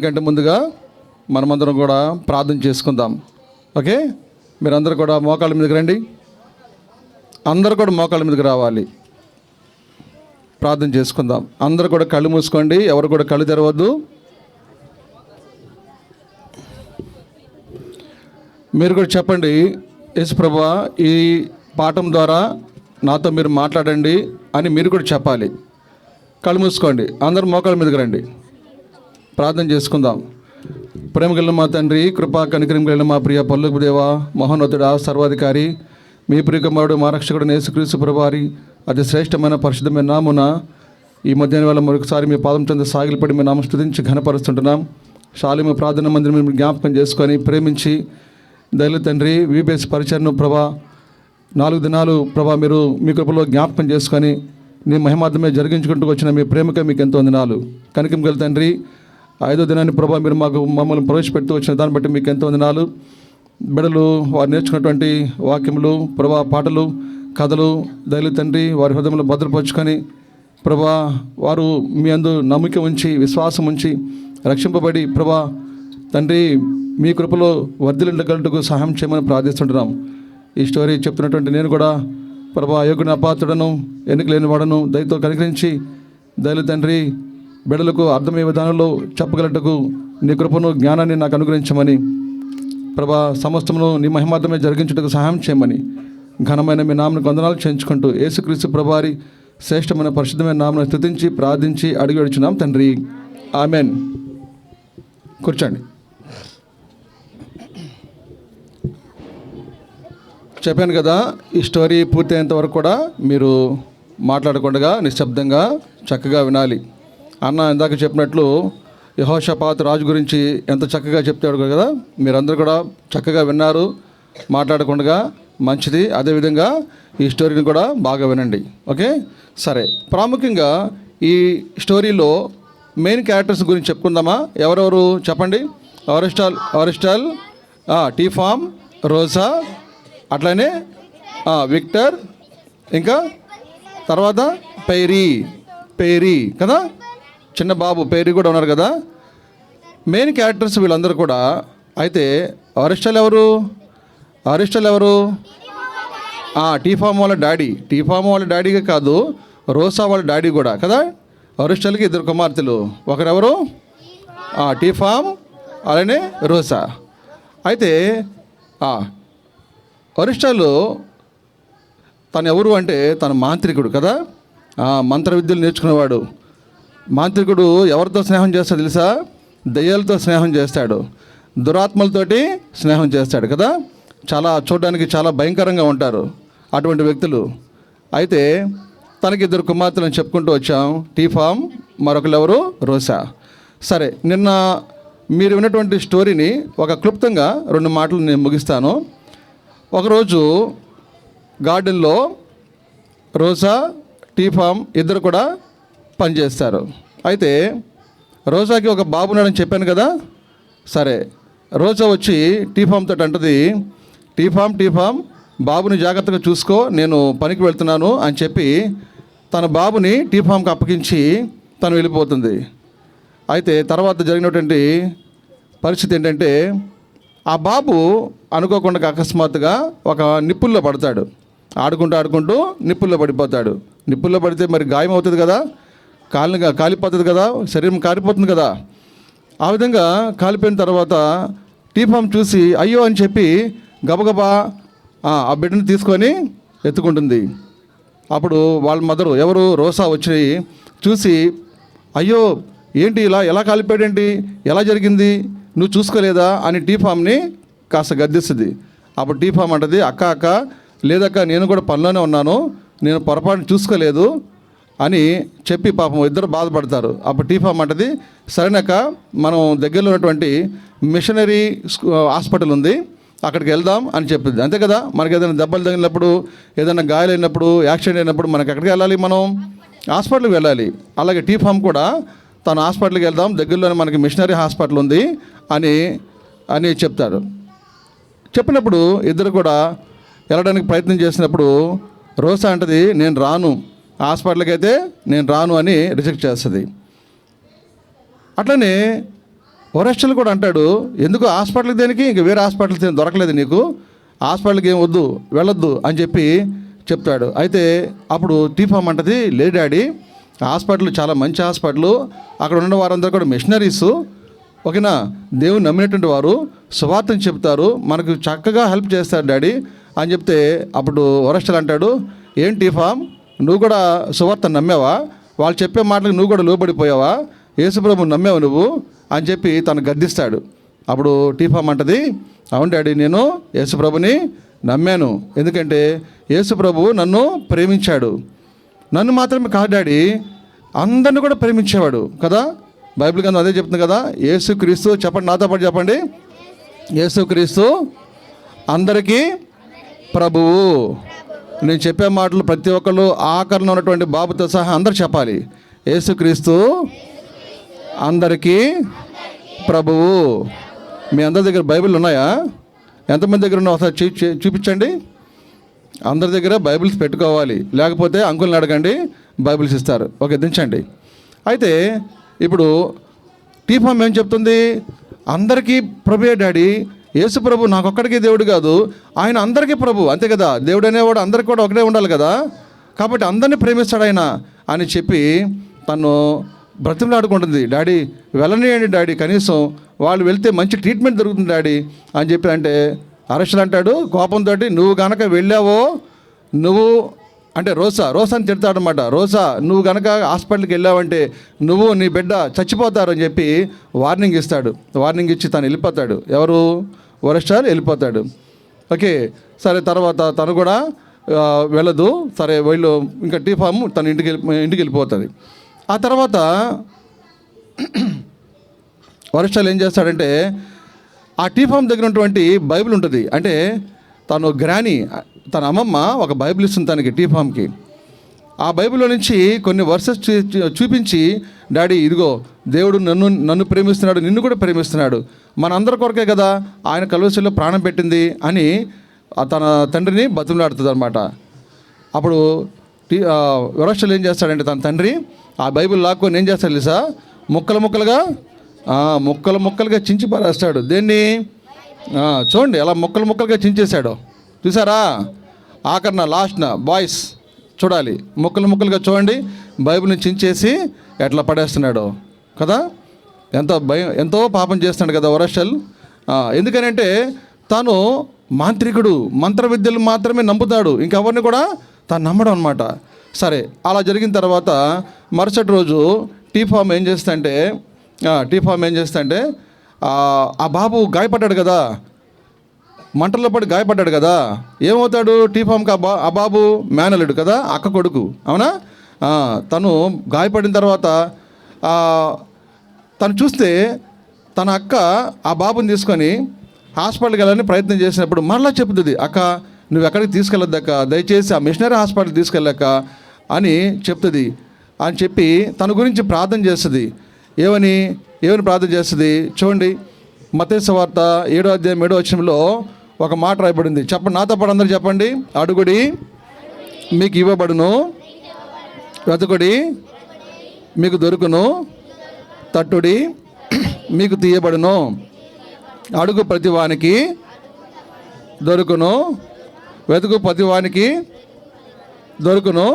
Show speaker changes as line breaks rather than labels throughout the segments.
గంట ముందుగా మనమందరం కూడా ప్రార్థన చేసుకుందాం. ఓకే, మీరందరూ కూడా మోకాళ్ళ మీదకి రండి. అందరూ కూడా మోకాళ్ళ మీదకి రావాలి. ప్రార్థన చేసుకుందాం. అందరూ కూడా కళ్ళు మూసుకోండి, ఎవరు కూడా కళ్ళు తెరవద్దు. మీరు కూడా చెప్పండి, యేసు ప్రభువా ఈ పాఠం ద్వారా నాతో మీరు మాట్లాడండి అని మీరు కూడా చెప్పాలి. కళ్ళు మూసుకోండి, అందరూ మోకాళ్ళ మీదకి రండి. ప్రార్థన చేసుకుందాం. ప్రేమ కలిగిన మా తండ్రి, కృపా కనికరం కలిగిన మా ప్రియ పరలోకపు దేవా, మహోన్నతుడా, సర్వాధికారి, మీ ప్రియకుమారుడు మా రక్షకుడు యేసుక్రీస్తు ప్రభువారి అతి శ్రేష్టమైన పరిశుద్ధమైన నామున ఈ మధ్యాహ్నం వేళ మరొకసారి మీ పాదం చెంత సాగిలపడి మీ నామం స్తుతించి ఘనపరుస్తుంటున్నాం. శాలిమ ప్రార్థన మందిరం మీరు జ్ఞాపకం చేసుకొని ప్రేమించి దయలు తండ్రి వీబీఎస్ పరిచయను ప్రభా 4 దినాలు ప్రభా మీరు మీ కృపలో జ్ఞాపకం చేసుకొని నీ మహిమార్థమే జరిగించుకుంటూ వచ్చిన మీ ప్రేమకే మీకు ఎంతో వందనాలు. కనికం గల తండ్రి, 5వ దినాన్ని ప్రభా మీరు మమ్మల్ని ప్రవేశపెడుతూ వచ్చిన దాన్ని బట్టి మీకు ఎంతో వందనాలు. బిడ్డలు వారు నేర్చుకున్నటువంటి వాక్యములు ప్రభా, పాటలు, కథలు దయలు తండ్రి వారి హృదయంలో భద్రపరుచుకొని ప్రభా వారు మీ అందు నమ్మిక ఉంచి విశ్వాసం ఉంచి రక్షింపబడి ప్రభా తండ్రి మీ కృపలో వర్ధిల్లుటకు సహాయం చేయమని ప్రార్థిస్తుంటున్నాం. ఈ స్టోరీ చెప్తున్నటువంటి నేను కూడా ప్రభా అయోగ్యుని అపాత్రుడను, ఎన్నిక లేని వాడను, దయతో కనికరించి దయలు తండ్రి బిడ్డలకు అర్థమయ్యే విధానంలో చెప్పగలటకు నీ కృపను జ్ఞానాన్ని నాకు అనుగ్రహించమని ప్రభా సమస్తమును నీ మహిమార్థమే జరిగించుటకు సహాయం చేయమని ఘనమైన మీ నామను వందనాలు చేయించుకుంటూ యేసుక్రీస్తు ప్రభువారి శ్రేష్టమైన పరిశుద్ధమైన నామను స్తుతించి ప్రార్థించి అడిగి అడుచున్నాం తండ్రి, ఆమెన్. కూర్చోండి. చెప్పాను కదా, ఈ స్టోరీ పూర్తయ్యేంత వరకు కూడా మీరు మాట్లాడకుండా నిశ్శబ్దంగా చక్కగా వినాలి. అన్న ఇందాక చెప్పినట్లు యెహోషాపాతు రాజు గురించి ఎంత చక్కగా చెప్తాడు కదా, మీరందరూ కూడా చక్కగా విన్నారు. మాట్లాడకుండా మంచిది. అదేవిధంగా ఈ స్టోరీని కూడా బాగా వినండి. ఓకే, సరే. ప్రాముఖ్యంగా ఈ స్టోరీలో మెయిన్ క్యారెక్టర్స్ గురించి చెప్పుకుందామా? ఎవరెవరు చెప్పండి. అరిస్టాల్, టీఫామ్, రోజా, అట్లానే విక్టర్, ఇంకా తర్వాత పేరీ కదా, చిన్న బాబు పేరీ కూడా ఉన్నారు కదా, మెయిన్ క్యారెక్టర్స్ వీళ్ళందరూ కూడా. అయితే అరిస్టాల్ ఎవరు? టీఫామ్ వాళ్ళ డాడీగా కాదు, రోజా వాళ్ళ డాడీ కూడా కదా. అరిస్టాల్కి 2 కుమార్తెలు, ఒకరెవరు టీఫామ్, అలానే రోజా. అయితే అరిస్టాల్ తను ఎవరు అంటే తను మాంత్రికుడు కదా, మంత్ర విద్యలు నేర్చుకునేవాడు. మాంత్రికుడు ఎవరితో స్నేహం చేస్తాడు తెలుసా? దయ్యాలతో స్నేహం చేస్తాడు, దురాత్మలతోటి స్నేహం చేస్తాడు కదా. చూడడానికి చాలా భయంకరంగా ఉంటారు అటువంటి వ్యక్తులు. అయితే తనకి 2 కుమార్తెలను చెప్పుకుంటూ వచ్చాం, టీఫామ్, మరొకరు ఎవరు? రోజా. సరే, నిన్న మీరు విన్నటువంటి స్టోరీని ఒక క్లుప్తంగా 2 మాటలు నేను ముగిస్తాను. ఒకరోజు గార్డెన్లో రోజా, టీఫామ్ ఇద్దరు కూడా పనిచేస్తారు. అయితే రోజాకి ఒక బాబు ఉన్నాడని చెప్పాను కదా. సరే, రోజా వచ్చి టీఫామ్ తోటి అంటది, టీఫామ్ బాబుని జాగ్రత్తగా చూసుకో, నేను పనికి వెళ్తున్నాను అని చెప్పి తన బాబుని టీఫామ్కి అప్పగించి తను వెళ్ళిపోతుంది. అయితే తర్వాత జరిగినటువంటి పరిస్థితి ఏంటంటే, ఆ బాబు అనుకోకుండా అకస్మాత్తుగా ఒక నిప్పుల్లో పడతాడు. ఆడుకుంటూ నిప్పుల్లో పడిపోతాడు. నిప్పుల్లో పడితే మరి గాయం అవుతుంది కదా, కాలిపోతుంది కదా, శరీరం కాలిపోతుంది కదా. ఆ విధంగా కాలిపోయిన తర్వాత టీఫామ్ చూసి అయ్యో అని చెప్పి గబగబా ఆ బిడ్డను తీసుకొని ఎత్తుకుంటుంది. అప్పుడు వాళ్ళ మదరు ఎవరు? రోజా వచ్చి చూసి అయ్యో ఏంటి ఎలా కాలిపోయాడేంటి, ఎలా జరిగింది, నువ్వు చూసుకోలేదా అని టీఫామ్ని కాస్త గద్దిస్తుంది. అప్పుడు టీఫామ్ అంటది, అక్క లేదక్క, నేను కూడా పనిలోనే ఉన్నాను, నేను పొరపాటు చూసుకోలేదు అని చెప్పి పాపం ఇద్దరు బాధపడతారు. అప్పుడు టీఫామ్ అంటది, సరేనక్క, మనం దగ్గరలో ఉన్నటువంటి మిషనరీ హాస్పిటల్ ఉంది, అక్కడికి వెళ్దాం అని చెప్పింది. అంతే కదా, మనకి ఏదైనా దెబ్బలు తగిలినప్పుడు, ఏదైనా గాయాలైనప్పుడు, యాక్సిడెంట్ అయినప్పుడు మనకి ఎక్కడికి వెళ్ళాలి? మనం హాస్పిటల్కి వెళ్ళాలి. అలాగే టీఫామ్ కూడా తను హాస్పిటల్కి వెళ్దాం, దగ్గరలోనే మనకి మిషనరీ హాస్పిటల్ ఉంది అని చెప్తాడు. చెప్పినప్పుడు ఇద్దరు కూడా వెళ్ళడానికి ప్రయత్నం చేసినప్పుడు రోజా అంటది, నేను రాను, హాస్పిటల్కి అయితే నేను రాను అని రిజెక్ట్ చేస్తుంది. అట్లనే ఓరెస్టల్ కూడా అంటాడు, ఎందుకు హాస్పిటల్కి దేనికి, ఇంక వేరే హాస్పిటల్ దొరకలేదు నీకు, హాస్పిటల్కి ఏం వద్దు, వెళ్ళొద్దు అని చెప్పి చెప్తాడు. అయితే అప్పుడు టీఫామ్ అంటది, లేదు డాడీ, హాస్పిటల్ చాలా మంచి హాస్పిటల్, అక్కడ ఉన్న వారందరూ కూడా మిషనరీస్, ఓకేనా, దేవుని నమ్మినటువంటి వారు, సువార్తను చెప్తారు, మనకు చక్కగా హెల్ప్ చేస్తారు డాడీ అని చెప్తే, అప్పుడు ఓరెస్టల్ అంటాడు, ఏం టీఫామ్, నువ్వు కూడా సువార్త నమ్మావా, వాళ్ళు చెప్పే మాటలకు నువ్వు కూడా లోబడిపోయావా, యేసుప్రభు నమ్మావు నువ్వు అని చెప్పి తను గద్దిస్తాడు. అప్పుడు టీఫామ్ అంటది, అవును డాడీ, నేను యేసుప్రభుని నమ్మాను, ఎందుకంటే యేసుప్రభు నన్ను ప్రేమించాడు, నన్ను మాత్రమే కాదు డాడీ, అందరిని కూడా ప్రేమించేవాడు కదా, బైబిల్ గ్రంథం అదే చెప్తుంది కదా, యేసుక్రీస్తు, చెప్పండి నాతో పాటు చెప్పండి, యేసుక్రీస్తు అందరికీ ప్రభువు. నేను చెప్పే మాటలు ప్రతి ఒక్కళ్ళు ఆఖరణ ఉన్నటువంటి బాబుతో సహా అందరు చెప్పాలి, యేసుక్రీస్తు అందరికీ ప్రభువు. మీ అందరి దగ్గర బైబిల్ ఉన్నాయా? ఎంతమంది దగ్గర ఉన్నా ఒకసారి చూపించండి. అందరి దగ్గర బైబిల్స్ పెట్టుకోవాలి, లేకపోతే అంకుల్ని అడగండి, బైబిల్స్ ఇస్తారు. ఓకే, దించండి. అయితే ఇప్పుడు టీఫామ్ ఏం చెప్తుంది, అందరికీ ప్రభుయే డాడీ, యేసు ప్రభు నాకొక్కడికి దేవుడు కాదు, ఆయన అందరికీ ప్రభు, అంతే కదా, దేవుడు అనేవాడు అందరికీ కూడా ఒకటే ఉండాలి కదా, కాబట్టి అందరినీ ప్రేమిస్తాడు ఆయన అని చెప్పి తను బ్రతిమలాడుకుంటుంది, డాడీ వెళ్ళనియండి డాడీ, కనీసం వాళ్ళు వెళ్తే మంచి ట్రీట్మెంట్ దొరుకుతుంది డాడీ అని చెప్పి. అంటే అరెస్టులు అంటాడు కోపంతో, నువ్వు కనుక వెళ్ళావో, నువ్వు అంటే రోజా అని తిడతాడు అనమాట, రోజా నువ్వు కనుక హాస్పిటల్కి వెళ్ళావంటే నువ్వు నీ బిడ్డ చచ్చిపోతారు అని చెప్పి వార్నింగ్ ఇస్తాడు. వార్నింగ్ ఇచ్చి తను వెళ్ళిపోతాడు. ఎవరు? ఓరెస్టల్ వెళ్ళిపోతాడు. ఓకే, సరే, తర్వాత తను కూడా వెళ్ళదు. సరే, వీళ్ళు ఇంకా టీఫామ్ తన ఇంటికి వెళ్ళిపోతుంది. ఆ తర్వాత ఓరెస్టల్ ఏం చేస్తాడంటే, ఆ టీఫామ్ దగ్గర ఉన్నటువంటి బైబిల్ ఉంటుంది, అంటే తను గ్రానీ, తన అమ్మమ్మ ఒక బైబిల్ ఇస్తుంది తనకి, టీఫామ్కి. ఆ బైబిల్లో నుంచి కొన్ని వర్సెస్ చూపించి, డాడీ ఇదిగో దేవుడు నన్ను ప్రేమిస్తున్నాడు, నిన్ను కూడా ప్రేమిస్తున్నాడు, మనందరి కొరకే కదా ఆయన కల్వరిలో ప్రాణం పెట్టింది అని తన తండ్రిని బతిమలాడుతుంది అనమాట. అప్పుడు ఓరెస్టల్ ఏం చేస్తాడంటే, తన తండ్రి ఆ బైబిల్ లాక్కొని ఏం చేస్తాడు తెలుసా, ముక్కలుగా చించి పారేస్తాడు. దేన్ని? చూడండి ఎలా ముక్కలుగా చించేశాడు, చూసారా? ఆఖరిన లాస్ట్న బాయ్స్ చూడాలి, ముక్కలుగా చూడండి, బైబిల్ని చించేసి ఎట్లా పడేస్తున్నాడు కదా. ఎంతో పాపం చేస్తున్నాడు కదా ఓరెస్టల్. ఎందుకనంటే తను మాంత్రికుడు, మంత్ర విద్యలు మాత్రమే నమ్ముతాడు, ఇంకెవరిని కూడా తను నమ్మడం అనమాట. సరే, అలా జరిగిన తర్వాత మరుసటి రోజు టీఫామ్ ఏం చేస్తాంటే ఆ బాబు గాయపడ్డాడు కదా, మంటల్లో పడి గాయపడ్డాడు కదా, ఏమవుతాడు టీఫామ్కి? ఆ బాబు మేనలుడు కదా, అక్క కొడుకు, అవునా? తను గాయపడిన తర్వాత తను చూస్తే తన అక్క ఆ బాబుని తీసుకొని హాస్పిటల్కి వెళ్ళాలని ప్రయత్నం చేసినప్పుడు మరలా చెప్తుంది, అక్క నువ్వు ఎక్కడికి తీసుకెళ్ళొద్దక్క, దయచేసి ఆ మిషనరీ హాస్పిటల్ తీసుకెళ్ళాక అని చెప్తుంది. అని చెప్పి తన గురించి ప్రార్థన చేస్తుంది. ఏమని ప్రార్థన చేస్తుంది చూడండి. మత్తయి సువార్త 7వ అధ్యాయం 7వ వచనంలో ఒక మాట రాయబడింది. చెప్పండి నాతో పాటు అందరూ చెప్పండి. అడుగుడి మీకు ఇవ్వబడును, వెతుకుడి మీకు దొరుకును, తట్టుడి మీకు తీయబడును. అడుగు ప్రతివానికి దొరుకును, వెతుకు ప్రతివానికి దొరుకును,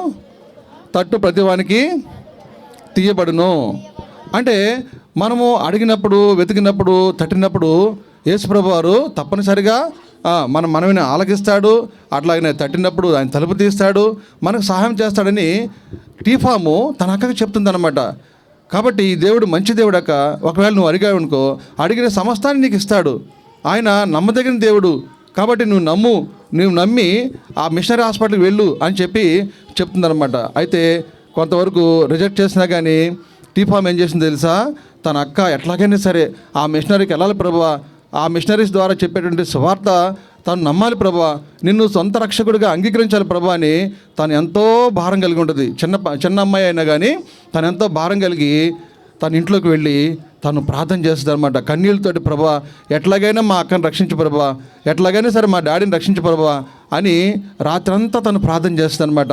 తట్టు ప్రతివానికి తీయబడును. అంటే మనము అడిగినప్పుడు, వెతికినప్పుడు, తట్టినప్పుడు యేసుప్రభు వారు తప్పనిసరిగా మన మనవిని ఆలకిస్తాడు. అట్లాగనే తట్టినప్పుడు ఆయన తలుపు తీస్తాడు, మనకు సహాయం చేస్తాడని టీఫాము తన అక్కకి చెప్తుందన్నమాట. కాబట్టి ఈ దేవుడు మంచి దేవుడు అక్క, ఒకవేళ నువ్వు అడిగావు అనుకో, అడిగిన సమస్తాన్ని నీకు ఇస్తాడు. ఆయన నమ్మదగిన దేవుడు, కాబట్టి నువ్వు నమ్మి ఆ మిషనరీ హాస్పిటల్కి వెళ్ళు అని చెప్పి చెప్తుందన్నమాట. అయితే కొంతవరకు రిజెక్ట్ చేసినా కానీ టీఫామ్ ఏం చేసింది తెలుసా, తన అక్క ఎట్లాగైనా సరే ఆ మిషనరీకి వెళ్ళాలి ప్రభువా, ఆ మిషనరీస్ ద్వారా చెప్పేటువంటి సువార్త తను నమ్మాలి ప్రభువా, నిన్ను సొంత రక్షకుడిగా అంగీకరించాలి ప్రభువా అని తను ఎంతో భారం కలిగి ఉంటుంది. చిన్న అమ్మాయి అయినా కానీ తను ఎంతో భారం కలిగి తన ఇంట్లోకి వెళ్ళి తను ప్రార్థన చేస్తుంది అనమాట. కన్నీళ్ళతోటి ప్రభువా ఎట్లాగైనా మా అక్కని రక్షించు ప్రభువా, ఎట్లాగైనా సరే మా డాడీని రక్షించు ప్రభువా అని రాత్రంతా తను ప్రార్థన చేస్తుంది అనమాట.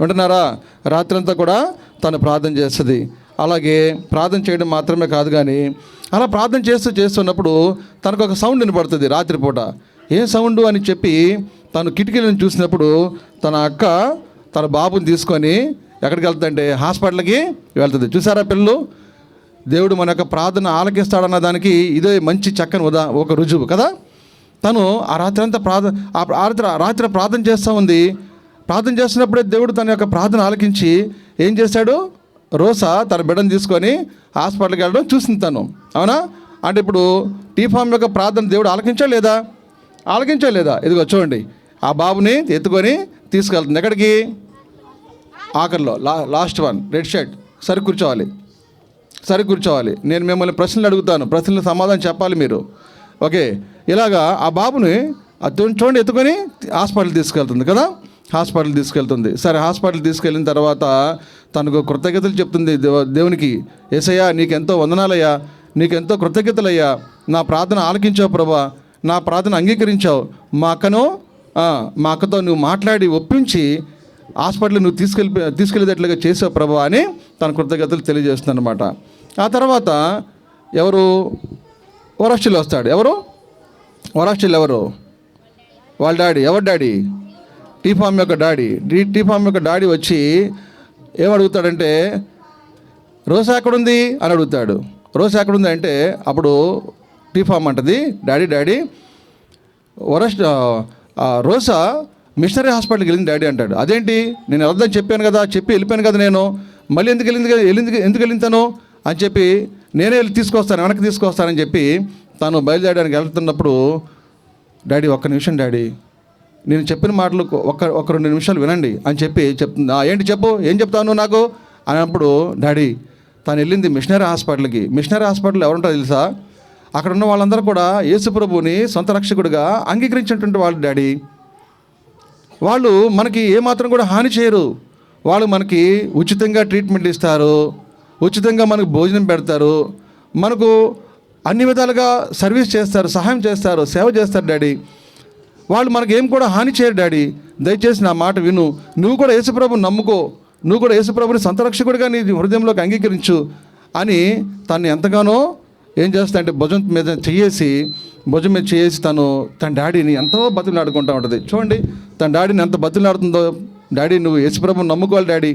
వింటున్నారా? రాత్రంతా కూడా తను ప్రార్థన చేస్తుంది. అలాగే ప్రార్థన చేయడం మాత్రమే కాదు, కానీ అలా ప్రార్థన చేస్తున్నప్పుడు తనకు ఒక సౌండ్ వినపడుతుంది రాత్రిపూట. ఏం సౌండ్ అని చెప్పి తను కిటికీలను చూసినప్పుడు తన అక్క తన బాబుని తీసుకొని ఎక్కడికి వెళ్తుందంటే హాస్పిటల్కి వెళ్తుంది. చూసారా పిల్లలు, దేవుడు మన యొక్క ప్రార్థన ఆలకిస్తాడన్న దానికి ఇదే మంచి చక్కని ఒక రుజువు కదా. తను ఆ రాత్రి అంతా రాత్రి ప్రార్థన చేస్తూ ఉంది. ప్రార్థన చేస్తున్నప్పుడే దేవుడు తన యొక్క ప్రార్థన ఆలకించి ఏం చేశాడు, రోజా తన బిడ్డను తీసుకొని హాస్పిటల్కి వెళ్ళడం చూసింది తను. అవునా? అంటే ఇప్పుడు టీఫామ్ యొక్క ప్రార్థన దేవుడు ఆలకించా లేదా? ఇదిగో చూడండి, ఆ బాబుని ఎత్తుకొని తీసుకెళ్తుంది. ఎక్కడికి? ఆఖరిలో లాస్ట్ వన్, రెడ్ షర్ట్. సరి కూర్చోవాలి. నేను మిమ్మల్ని ప్రశ్నలు అడుగుతాను, ప్రశ్నలకు సమాధానం చెప్పాలి మీరు. ఓకే, ఇలాగా ఆ బాబుని చూడండి ఎత్తుకొని హాస్పిటల్ తీసుకెళ్తుంది కదా. సరే, హాస్పిటల్ తీసుకెళ్ళిన తర్వాత తనకు కృతజ్ఞతలు చెప్తుంది దేవునికి. యేసయ్యా, నీకెంతో వందనాలయ్యా, నీకెంతో కృతజ్ఞతలయ్యా, నా ప్రార్థన ఆలకించావు ప్రభా, నా ప్రార్థన అంగీకరించావు, మా అక్కతో నువ్వు మాట్లాడి ఒప్పించి హాస్పిటల్ నువ్వు తీసుకెళ్ళేటట్లుగా చేసావు ప్రభా అని తన కృతజ్ఞతలు తెలియజేస్తుంది అనమాట. ఆ తర్వాత వరాష్ట్రులు వస్తాడు. వరాష్ట్రులు ఎవరు? వాళ్ళ డాడీ. ఎవరు డాడీ? టీఫామ్ యొక్క డాడీ వచ్చి ఏమడుగుతాడంటే, రోజా ఎక్కడుంది అని అడుగుతాడు. రోజా ఎక్కడుంది అంటే అప్పుడు టీఫామ్ అంటది, డాడీ రోజా మిషనరీ హాస్పిటల్కి వెళ్ళింది డాడీ అంటాడు. అదేంటి, నేను వెళ్దాం చెప్పాను కదా, చెప్పి వెళ్ళిపోయాను కదా, నేను మళ్ళీ ఎందుకు వెళ్ళింతాను అని చెప్పి నేనే వెనక్కి తీసుకొస్తానని చెప్పి తను బయలుదేరడానికి వెళ్తున్నప్పుడు, డాడీ ఒక్క నిమిషం డాడీ, నేను చెప్పిన మాటలు ఒక 2 నిమిషాలు వినండి అని చెప్పి చెప్తుంది. ఏంటి చెప్పు, ఏం చెప్తావు నాకు అన్నప్పుడు, డాడీ తను వెళ్ళింది మిషనరీ హాస్పిటల్కి. మిషనరీ హాస్పిటల్ ఎవరుంటారో తెలుసా? అక్కడ ఉన్న వాళ్ళందరూ కూడా యేసు ప్రభువుని సొంత రక్షకుడిగా అంగీకరించినటువంటి వాళ్ళు డాడీ. వాళ్ళు మనకి ఏమాత్రం కూడా హాని చేయరు. వాళ్ళు మనకి ఉచితంగా ట్రీట్మెంట్ ఇస్తారు, ఉచితంగా మనకు భోజనం పెడతారు, మనకు అన్ని విధాలుగా సర్వీస్ చేస్తారు, సహాయం చేస్తారు, సేవ చేస్తారు డాడీ. వాళ్ళు మనకి ఏం కూడా హాని చేయరు డాడీ. దయచేసి నా మాట విను, నువ్వు కూడా యేసుప్రభుని నమ్ముకో, నువ్వు కూడా యేసుప్రభుని సొంత రక్షకుడిగా నీ హృదయంలోకి అంగీకరించు అని తను ఎంతగానో ఏం చేస్తాడంటే భుజం మీద చేసి తన డాడీని ఎంతో బతిలాడుకుంటూ ఉంటుంది. చూడండి తన డాడీని ఎంత బతిలాడుతుందో. డాడీ నువ్వు యేసుప్రభుని నమ్ముకోవాలి డాడీ,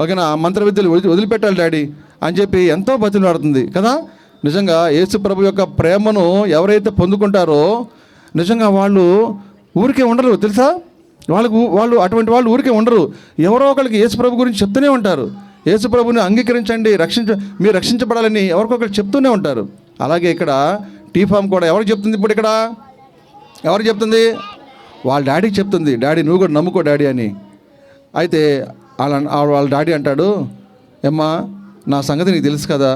ఓకేనా, మంత్ర విద్యలు వదిలిపెట్టాలి డాడీ అని చెప్పి ఎంతో బతిలాడుతుంది కదా. నిజంగా యేసుప్రభు యొక్క ప్రేమను ఎవరైతే పొందుకుంటారో నిజంగా వాళ్ళు ఊరికే ఉండరు తెలుసా. వాళ్ళు అటువంటి వాళ్ళు ఊరికే ఉండరు. ఎవరో ఒకరికి యేసుప్రభు గురించి చెప్తూనే ఉంటారు. యేసుప్రభుని అంగీకరించండి, మీరు రక్షించబడాలని ఎవరికొకరు చెప్తూనే ఉంటారు. అలాగే ఇక్కడ టీఫామ్ కూడా ఎవరికి చెప్తుంది? ఇప్పుడు ఇక్కడ ఎవరికి చెప్తుంది? వాళ్ళ డాడీకి చెప్తుంది, డాడీ నువ్వు కూడా నమ్ముకో డాడీ అని. అయితే వాళ్ళ డాడీ అంటాడు, ఏమ్మా నా సంగతి నీకు తెలుసు కదా,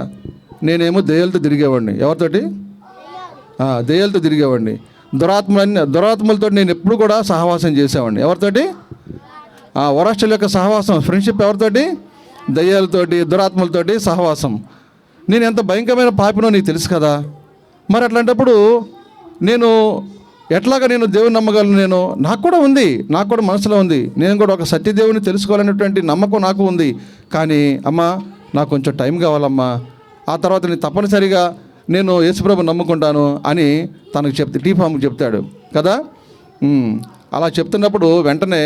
నేనేమో దెయ్యాలతో తిరిగేవాడిని. ఎవరితోటి? దెయ్యాలతో తిరిగేవాడిని. దురాత్మలతో నేను ఎప్పుడు కూడా సహవాసం చేసేవాడిని. ఎవరితోటి? వరాష్ట్రుల యొక్క సహవాసం, ఫ్రెండ్షిప్ ఎవరితోటి? దయ్యాలతోటి, దురాత్మలతోటి సహవాసం. నేను ఎంత భయంకరమైన పాపినో నీకు తెలుసు కదా. మరి అట్లాంటప్పుడు నేను ఎట్లాగా దేవుని నమ్మగలను? నాకు కూడా మనసులో ఉంది, నేను కూడా ఒక సత్యదేవుని తెలుసుకోవాలనేటువంటి నమ్మకం నాకు ఉంది. కానీ అమ్మా నాకు కొంచెం టైం కావాలమ్మా, ఆ తర్వాత నేను తప్పనిసరిగా నేను యేసుప్రభు నమ్ముకుంటాను అని తనకు టీఫామ్కి చెప్తాడు కదా. అలా చెప్తున్నప్పుడు వెంటనే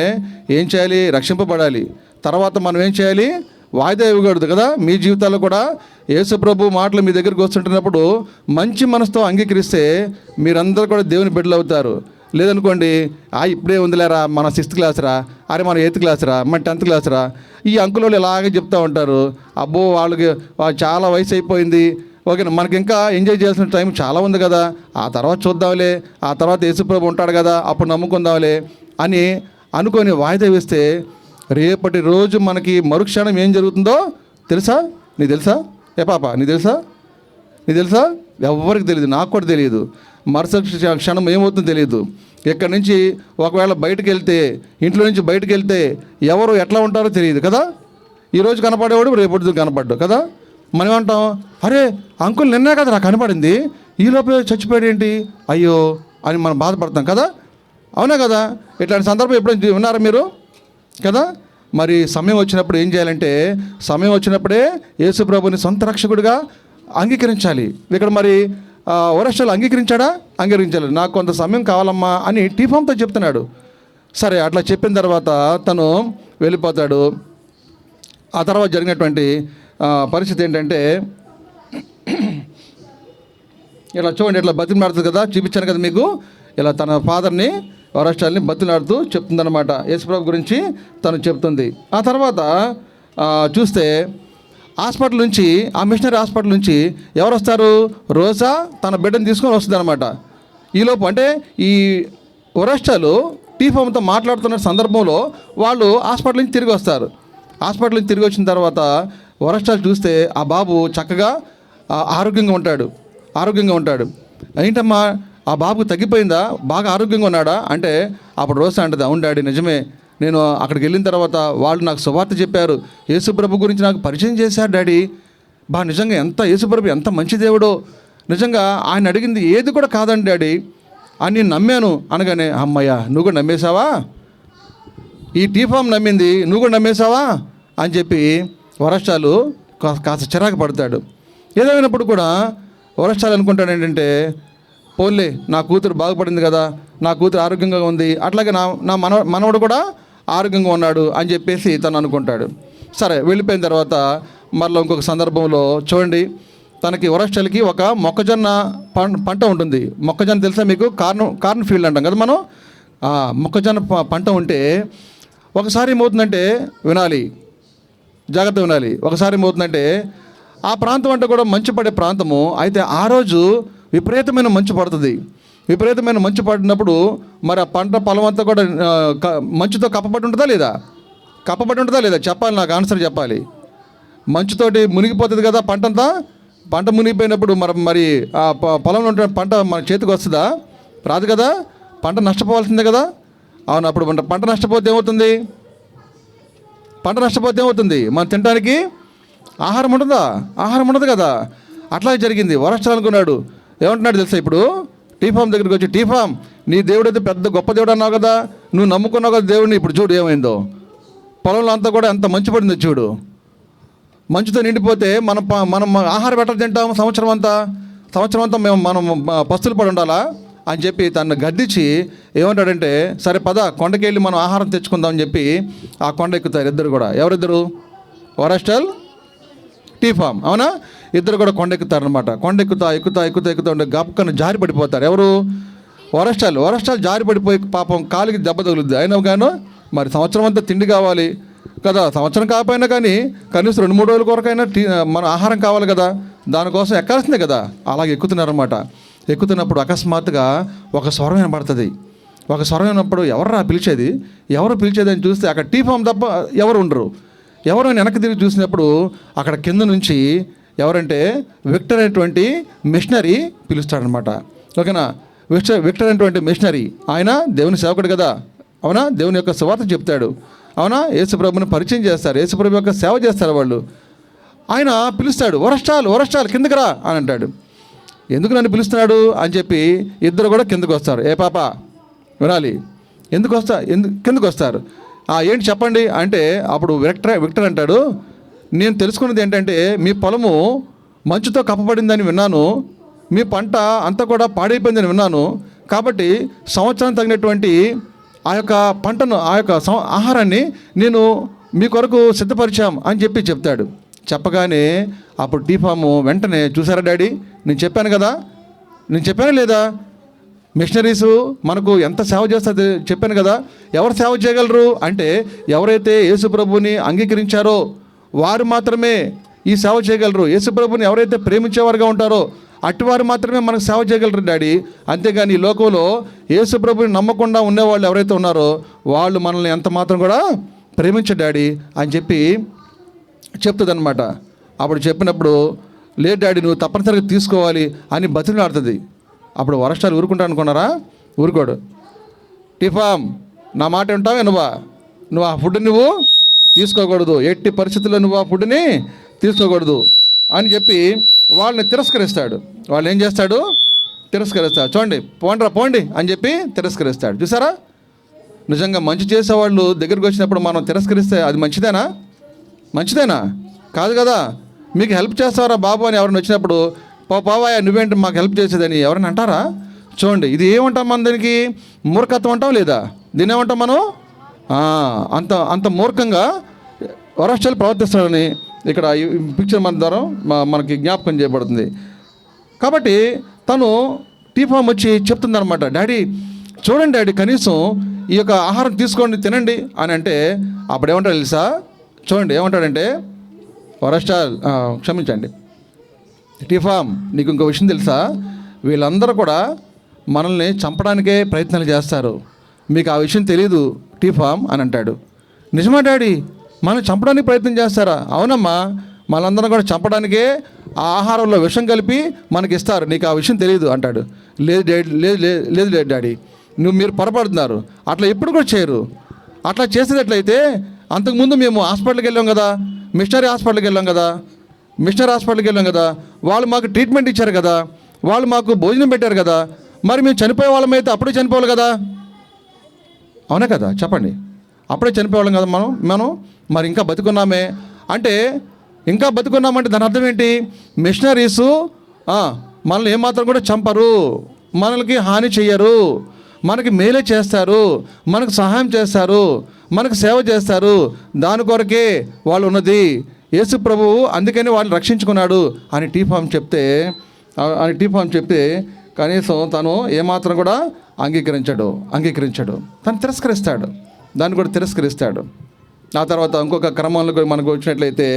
ఏం చేయాలి? రక్షింపబడాలి. తర్వాత మనం ఏం చేయాలి? వాయిదా ఇవ్వకూడదు కదా. మీ జీవితాల్లో కూడా యేసుప్రభు మాటలు మీ దగ్గరికి వస్తుంటున్నప్పుడు మంచి మనసుతో అంగీకరిస్తే మీరందరూ కూడా దేవుని బిడ్డలు అవుతారు. లేదనుకోండి, ఇప్పుడే ఉందిలేరా, మన 6th క్లాస్ రా, అరే మన 8th క్లాస్ రా, మన 10th క్లాస్ రా, ఈ అంకులు ఇలాగే చెప్తూ ఉంటారు. అబ్బో వాళ్ళకి చాలా వయసు అయిపోయింది, ఓకే మనకి ఇంకా ఎంజాయ్ చేయాల్సిన టైం చాలా ఉంది కదా, ఆ తర్వాత చూద్దాంలే, ఆ తర్వాత యేసుప్రభు ఉంటాడు కదా అప్పుడు నమ్ముకుందాంలే అని అనుకొని వాయిదా వేస్తే రేపటి రోజు మనకి మరుక్షణం ఏం జరుగుతుందో తెలుసా? నీకు తెలుసా? పాప నీకు తెలుసా? ఎవరికి తెలియదు, నాకు కూడా తెలియదు. మరుసటి క్షణం ఏమవుతుందో తెలియదు. ఇక్కడి నుంచి ఒకవేళ ఇంట్లో నుంచి బయటకు వెళ్తే ఎవరు ఎట్లా ఉంటారో తెలియదు కదా. ఈరోజు కనపడేవాడు రేపటి కనపడ్డు కదా. మనం అంటాం, అరే అంకుల్ నిన్నే కదా నాకు కనపడింది, ఈలోపే చచ్చిపోయాడు ఏంటి, అయ్యో అని మనం బాధపడతాం కదా. అవునా కదా? ఇట్లాంటి సందర్భం ఎప్పుడైనా విన్నారా మీరు కదా? మరి సమయం వచ్చినప్పుడు ఏం చేయాలంటే, సమయం వచ్చినప్పుడే యేసు ప్రభుని సొంత రక్షకుడిగా అంగీకరించాలి. ఇక్కడ మరి వరస్టలు అంగీకరించాడా? అంగీకరించాలి. నాకు కొంత సమయం కావాలమ్మా అని టీఫామ్తో చెప్తున్నాడు. సరే, అట్లా చెప్పిన తర్వాత తను వెళ్ళిపోతాడు. ఆ తర్వాత జరిగినటువంటి పరిస్థితి ఏంటంటే, ఇలా చూడండి, ఇట్లా బతిమలాడుతుంది కదా, చూపించాను కదా మీకు. ఇలా తన ఫాదర్ని, వరస్టాల్ని బతిమలాడుతూ చెప్తుందన్నమాట. యేసుప్రభు గురించి తను చెప్తుంది. ఆ తర్వాత చూస్తే హాస్పిటల్ నుంచి, ఆ మిషనరీ హాస్పిటల్ నుంచి ఎవరు వస్తారు? రోజా తన బిడ్డను తీసుకొని వస్తుంది అనమాట. ఈలోపు అంటే ఈ వరస్టాలు టీఫామ్తో మాట్లాడుతున్న సందర్భంలో వాళ్ళు హాస్పిటల్ నుంచి తిరిగి వస్తారు. హాస్పిటల్ నుంచి తిరిగి వచ్చిన తర్వాత వరస్టాలు చూస్తే ఆ బాబు చక్కగా ఆరోగ్యంగా ఉంటాడు. ఏంటమ్మా, ఆ బాబు తగ్గిపోయిందా? బాగా ఆరోగ్యంగా ఉన్నాడా అంటే, అప్పుడు రోజా అంటది, అవును డాడీ, నిజమే. నేను అక్కడికి వెళ్ళిన తర్వాత వాళ్ళు నాకు సువార్త చెప్పారు, యేసుప్రభు గురించి నాకు పరిచయం చేశారు డాడీ. నిజంగా యేసుప్రభు ఎంత మంచి దేవుడో, నిజంగా ఆయన అడిగింది ఏది కూడా కాదండి డాడీ అని నేను నమ్మాను అనగానే, అమ్మయ్య, నువ్వు కూడా నమ్మేశావా? ఈ టీఫామ్ నమ్మింది, నువ్వు కూడా నమ్మేశావా అని చెప్పి వరస్టాలు కాస్త చిరాకు పడతాడు. ఏదైనప్పుడు కూడా వరస్టాలు అనుకుంటాడు ఏంటంటే, పోన్లే, నా కూతురు బాగుపడింది కదా, నా కూతురు ఆరోగ్యంగా ఉంది, అట్లాగే నా మనవడు కూడా ఆరోగ్యంగా ఉన్నాడు అని చెప్పేసి తను అనుకుంటాడు. సరే, వెళ్ళిపోయిన తర్వాత మరలా ఇంకొక సందర్భంలో చూడండి, తనకి వరస్టల్కి ఒక మొక్కజొన్న పంట ఉంటుంది. మొక్కజొన్న తెలుసా మీకు? కార్న్ ఫీల్డ్ అంటాం కదా మనం. మొక్కజొన్న పంట ఉంటే ఒకసారి ఏమవుతుందంటే, జాగ్రత్త వినాలి. ఒకసారి ఏమవుతుందంటే, ఆ ప్రాంతం అంటే కూడా మంచు పడే ప్రాంతము. అయితే ఆ రోజు విపరీతమైన మంచు పడుతుంది. విపరీతమైన మంచు పడినప్పుడు మరి ఆ పంట పొలం అంతా కూడా మంచుతో కప్పబడి ఉంటుందా లేదా? చెప్పాలి, నాకు ఆన్సర్ చెప్పాలి. మంచుతోటి మునిగిపోతుంది కదా పంట అంతా. పంట మునిగిపోయినప్పుడు మరి ఆ పొలంలో ఉంటే పంట మన చేతికి వస్తుందా? రాదు కదా. పంట నష్టపోవాల్సిందే కదా. అవును, అప్పుడు పంట నష్టపోతే ఏమవుతుంది? మనం తినడానికి ఆహారం ఉండదు కదా. అట్లాగే జరిగింది. వరస్టాలు అనుకున్నాడు. ఏమంటున్నాడు తెలుసా? ఇప్పుడు టీఫామ్ దగ్గరికి వచ్చి, టీఫామ్, నీ దేవుడు అయితే పెద్ద గొప్ప దేవుడు అన్నావు కదా, నువ్వు నమ్ముకున్నావు కదా దేవుడిని, ఇప్పుడు చూడు ఏమైందో. పొలంలో అంతా కూడా ఎంత మంచు పడిందో చూడు. మంచుతో నిండిపోతే మనం ఆహారం ఎట్లా తింటాం? సంవత్సరం అంతా మనం పస్తులు పడి ఉండాలా అని చెప్పి తను గద్దించి ఏమంటాడంటే, సరే పద, కొండకి వెళ్ళి మనం ఆహారం తెచ్చుకుందాం అని చెప్పి ఆ కొండ ఎక్కుతారు ఇద్దరు కూడా. ఎవరిద్దరు? వరస్టల్, టీఫామ్. అవునా? ఇద్దరు కూడా కొండ ఎక్కుతారనమాట. కొండ ఎక్కుతా ఉండే గప్పకను జారి పడిపోతారు. ఎవరు? వరస్టాలు జారి పడిపోయి పాపం కాలికి దెబ్బ తగులుద్ది. అయినా గాను మరి సంవత్సరం అంతా తిండి కావాలి కదా, సంవత్సరం కాకపోయినా కానీ కనీసం 2-3 రోజుల కొరకైనా మన ఆహారం కావాలి కదా, దానికోసం ఎక్కాల్సిందే కదా. అలాగే ఎక్కుతున్నారన్నమాట. ఎక్కుతున్నప్పుడు అకస్మాత్తుగా ఒక స్వరం వినబడుతుంది. ఒక స్వరం వినప్పుడు ఎవరు పిలిచేది అని చూస్తే అక్కడ టీఫామ్ తప్ప ఎవరు ఉండరు. ఎవరు వెనక్కి తిరిగి చూసినప్పుడు అక్కడ కింద నుంచి ఎవరంటే విక్టర్ అనేటువంటి మిషనరీ పిలుస్తాడనమాట. ఓకేనా? విక్టర్ అనేటువంటి మిషనరీ, ఆయన దేవుని సేవకుడు కదా. అవునా? దేవుని యొక్క సువార్త చెప్తాడు. అవునా? యేసుప్రభుని పరిచయం చేస్తారు, యేసుప్రభు యొక్క సేవ చేస్తారు వాళ్ళు. ఆయన పిలుస్తాడు, వరస్టాలు కిందకి రా అని అంటాడు. ఎందుకు నన్ను పిలుస్తున్నాడు అని చెప్పి ఇద్దరు కూడా కిందకు వస్తారు. ఏ పాప వినాలి, కిందకు వస్తారు. ఏంటి చెప్పండి అంటే, అప్పుడు విక్టర్ అంటాడు, నేను తెలుసుకున్నది ఏంటంటే, మీ పొలము మంచుతో కప్పబడిందని విన్నాను, మీ పంట అంతా కూడా పాడైపోయిందని విన్నాను, కాబట్టి సంవత్సరం తగినటువంటి ఆ యొక్క పంటను, ఆ యొక్క ఆహారాన్ని నేను మీ కొరకు సిద్ధపరిచాం అని చెప్తాడు. చెప్పగానే అప్పుడు టీఫాము వెంటనే, చూసారా డాడీ, నేను చెప్పాను లేదా, మిషనరీసు మనకు ఎంత సేవ చేస్తుంది చెప్పాను కదా. ఎవరు సేవ చేయగలరు అంటే, ఎవరైతే యేసుప్రభుని అంగీకరించారో వారు మాత్రమే ఈ సేవ చేయగలరు. యేసుప్రభుని ఎవరైతే ప్రేమించేవారుగా ఉంటారో అటువారు మాత్రమే మనకు సేవ చేయగలరు డాడీ. అంతేగాని ఈ లోకంలో యేసుప్రభుని నమ్మకుండా ఉండేవాళ్ళు ఎవరైతే ఉన్నారో వాళ్ళు మనల్ని ఎంత మాత్రం కూడా ప్రేమించరు డాడీ అని చెప్తుంది అనమాట. అప్పుడు చెప్పినప్పుడు, లేదు డాడీ, నువ్వు తప్పనిసరిగా తీసుకోవాలి అని బతిమలాడుతుంది. అప్పుడు వరస్టాలు ఊరుకుంటా అనుకున్నారా? ఊరుకోడు. టీఫామ్, నా మాట వింటావే, నువ్వు ఆ ఫుడ్ నువ్వు తీసుకోకూడదు, ఎట్టి పరిస్థితుల్లో నువ్వు ఆ ఫుడ్ని తీసుకోకూడదు అని చెప్పి వాళ్ళని తిరస్కరిస్తాడు. వాళ్ళు ఏం చేస్తాడు? తిరస్కరిస్తాడు. చూడండి, పోండి అని చెప్పి తిరస్కరిస్తాడు. చూసారా? నిజంగా మంచి చేసేవాళ్ళు దగ్గరికి వచ్చినప్పుడు మనం తిరస్కరిస్తే అది మంచిదేనా? మంచిదేనా? కాదు కదా. మీకు హెల్ప్ చేస్తారా బాబు అని ఎవరైనా వచ్చినప్పుడు పావాయా నువ్వేంటి మాకు హెల్ప్ చేసేదని ఎవరైనా అంటారా? చూడండి, ఇది ఏమంటాం మనం దీనికి? మూర్ఖత్వం అంటాం లేదా? దీన్ని ఏమంటాం మనం? అంత అంత మూర్ఖంగా వరస్టలు ప్రవర్తిస్తాడని ఇక్కడ ఈ పిక్చర్ మన ద్వారా మనకి జ్ఞాపకం చేయబడుతుంది. కాబట్టి తను టీఫామ్ వచ్చి చెప్తుందనమాట, డాడీ చూడండి డాడీ, కనీసం ఈ యొక్క ఆహారం తీసుకోండి, తినండి అని అంటే అప్పుడు ఏమంటాడు తెలుసా? చూడండి ఏమంటాడంటే, వరస్టాల్ క్షమించండి టీఫామ్, నీకు ఇంకో విషయం తెలుసా? వీళ్ళందరూ కూడా మనల్ని చంపడానికే ప్రయత్నాలు చేస్తారు, మీకు ఆ విషయం తెలీదు టీఫామ్ అని అంటాడు. నిజమా డాడీ, మనం చంపడానికి ప్రయత్నం చేస్తారా? అవునమ్మా, మనందరం కూడా చంపడానికే ఆ ఆహారంలో విషం కలిపి మనకి ఇస్తారు, నీకు ఆ విషయం తెలియదు అంటాడు. లేదు డాడీ, లేదు డాడీ, మీరు పొరపడుతున్నారు, అట్లా ఎప్పుడు కూడా చేయరు. అట్లా చేసేటట్లయితే అంతకుముందు మేము హాస్పిటల్కి వెళ్ళాం కదా, మిషనరీ హాస్పిటల్కి వెళ్ళాం కదా, వాళ్ళు మాకు ట్రీట్మెంట్ ఇచ్చారు కదా, వాళ్ళు మాకు భోజనం పెట్టారు కదా, మరి మేము చనిపోయే వాళ్ళమైతే అప్పుడే చనిపోవాలి కదా. అవునా కదా, చెప్పండి, అప్పుడే చనిపోయేవాళ్ళం కదా మనం మరి ఇంకా బతుకున్నామే అంటే, ఇంకా బతుకున్నామంటే దాని అర్థం ఏంటి? మిషనరీసు మనల్ని ఏమాత్రం కూడా చంపరు, మనకి హాని చెయ్యరు, మనకి మేలే చేస్తారు, మనకు సహాయం చేస్తారు, మనకు సేవ చేస్తారు. దాని కొరకే వాళ్ళు ఉన్నది. యేసు ప్రభువు అందుకని వాళ్ళని రక్షించుకున్నాడు అని టీఫామ్ చెప్తే కనీసం తను ఏమాత్రం కూడా అంగీకరించడు, తను తిరస్కరిస్తాడు, దాన్ని కూడా తిరస్కరిస్తాడు. ఆ తర్వాత ఇంకొక క్రమంలో మనకు వచ్చినట్లయితే,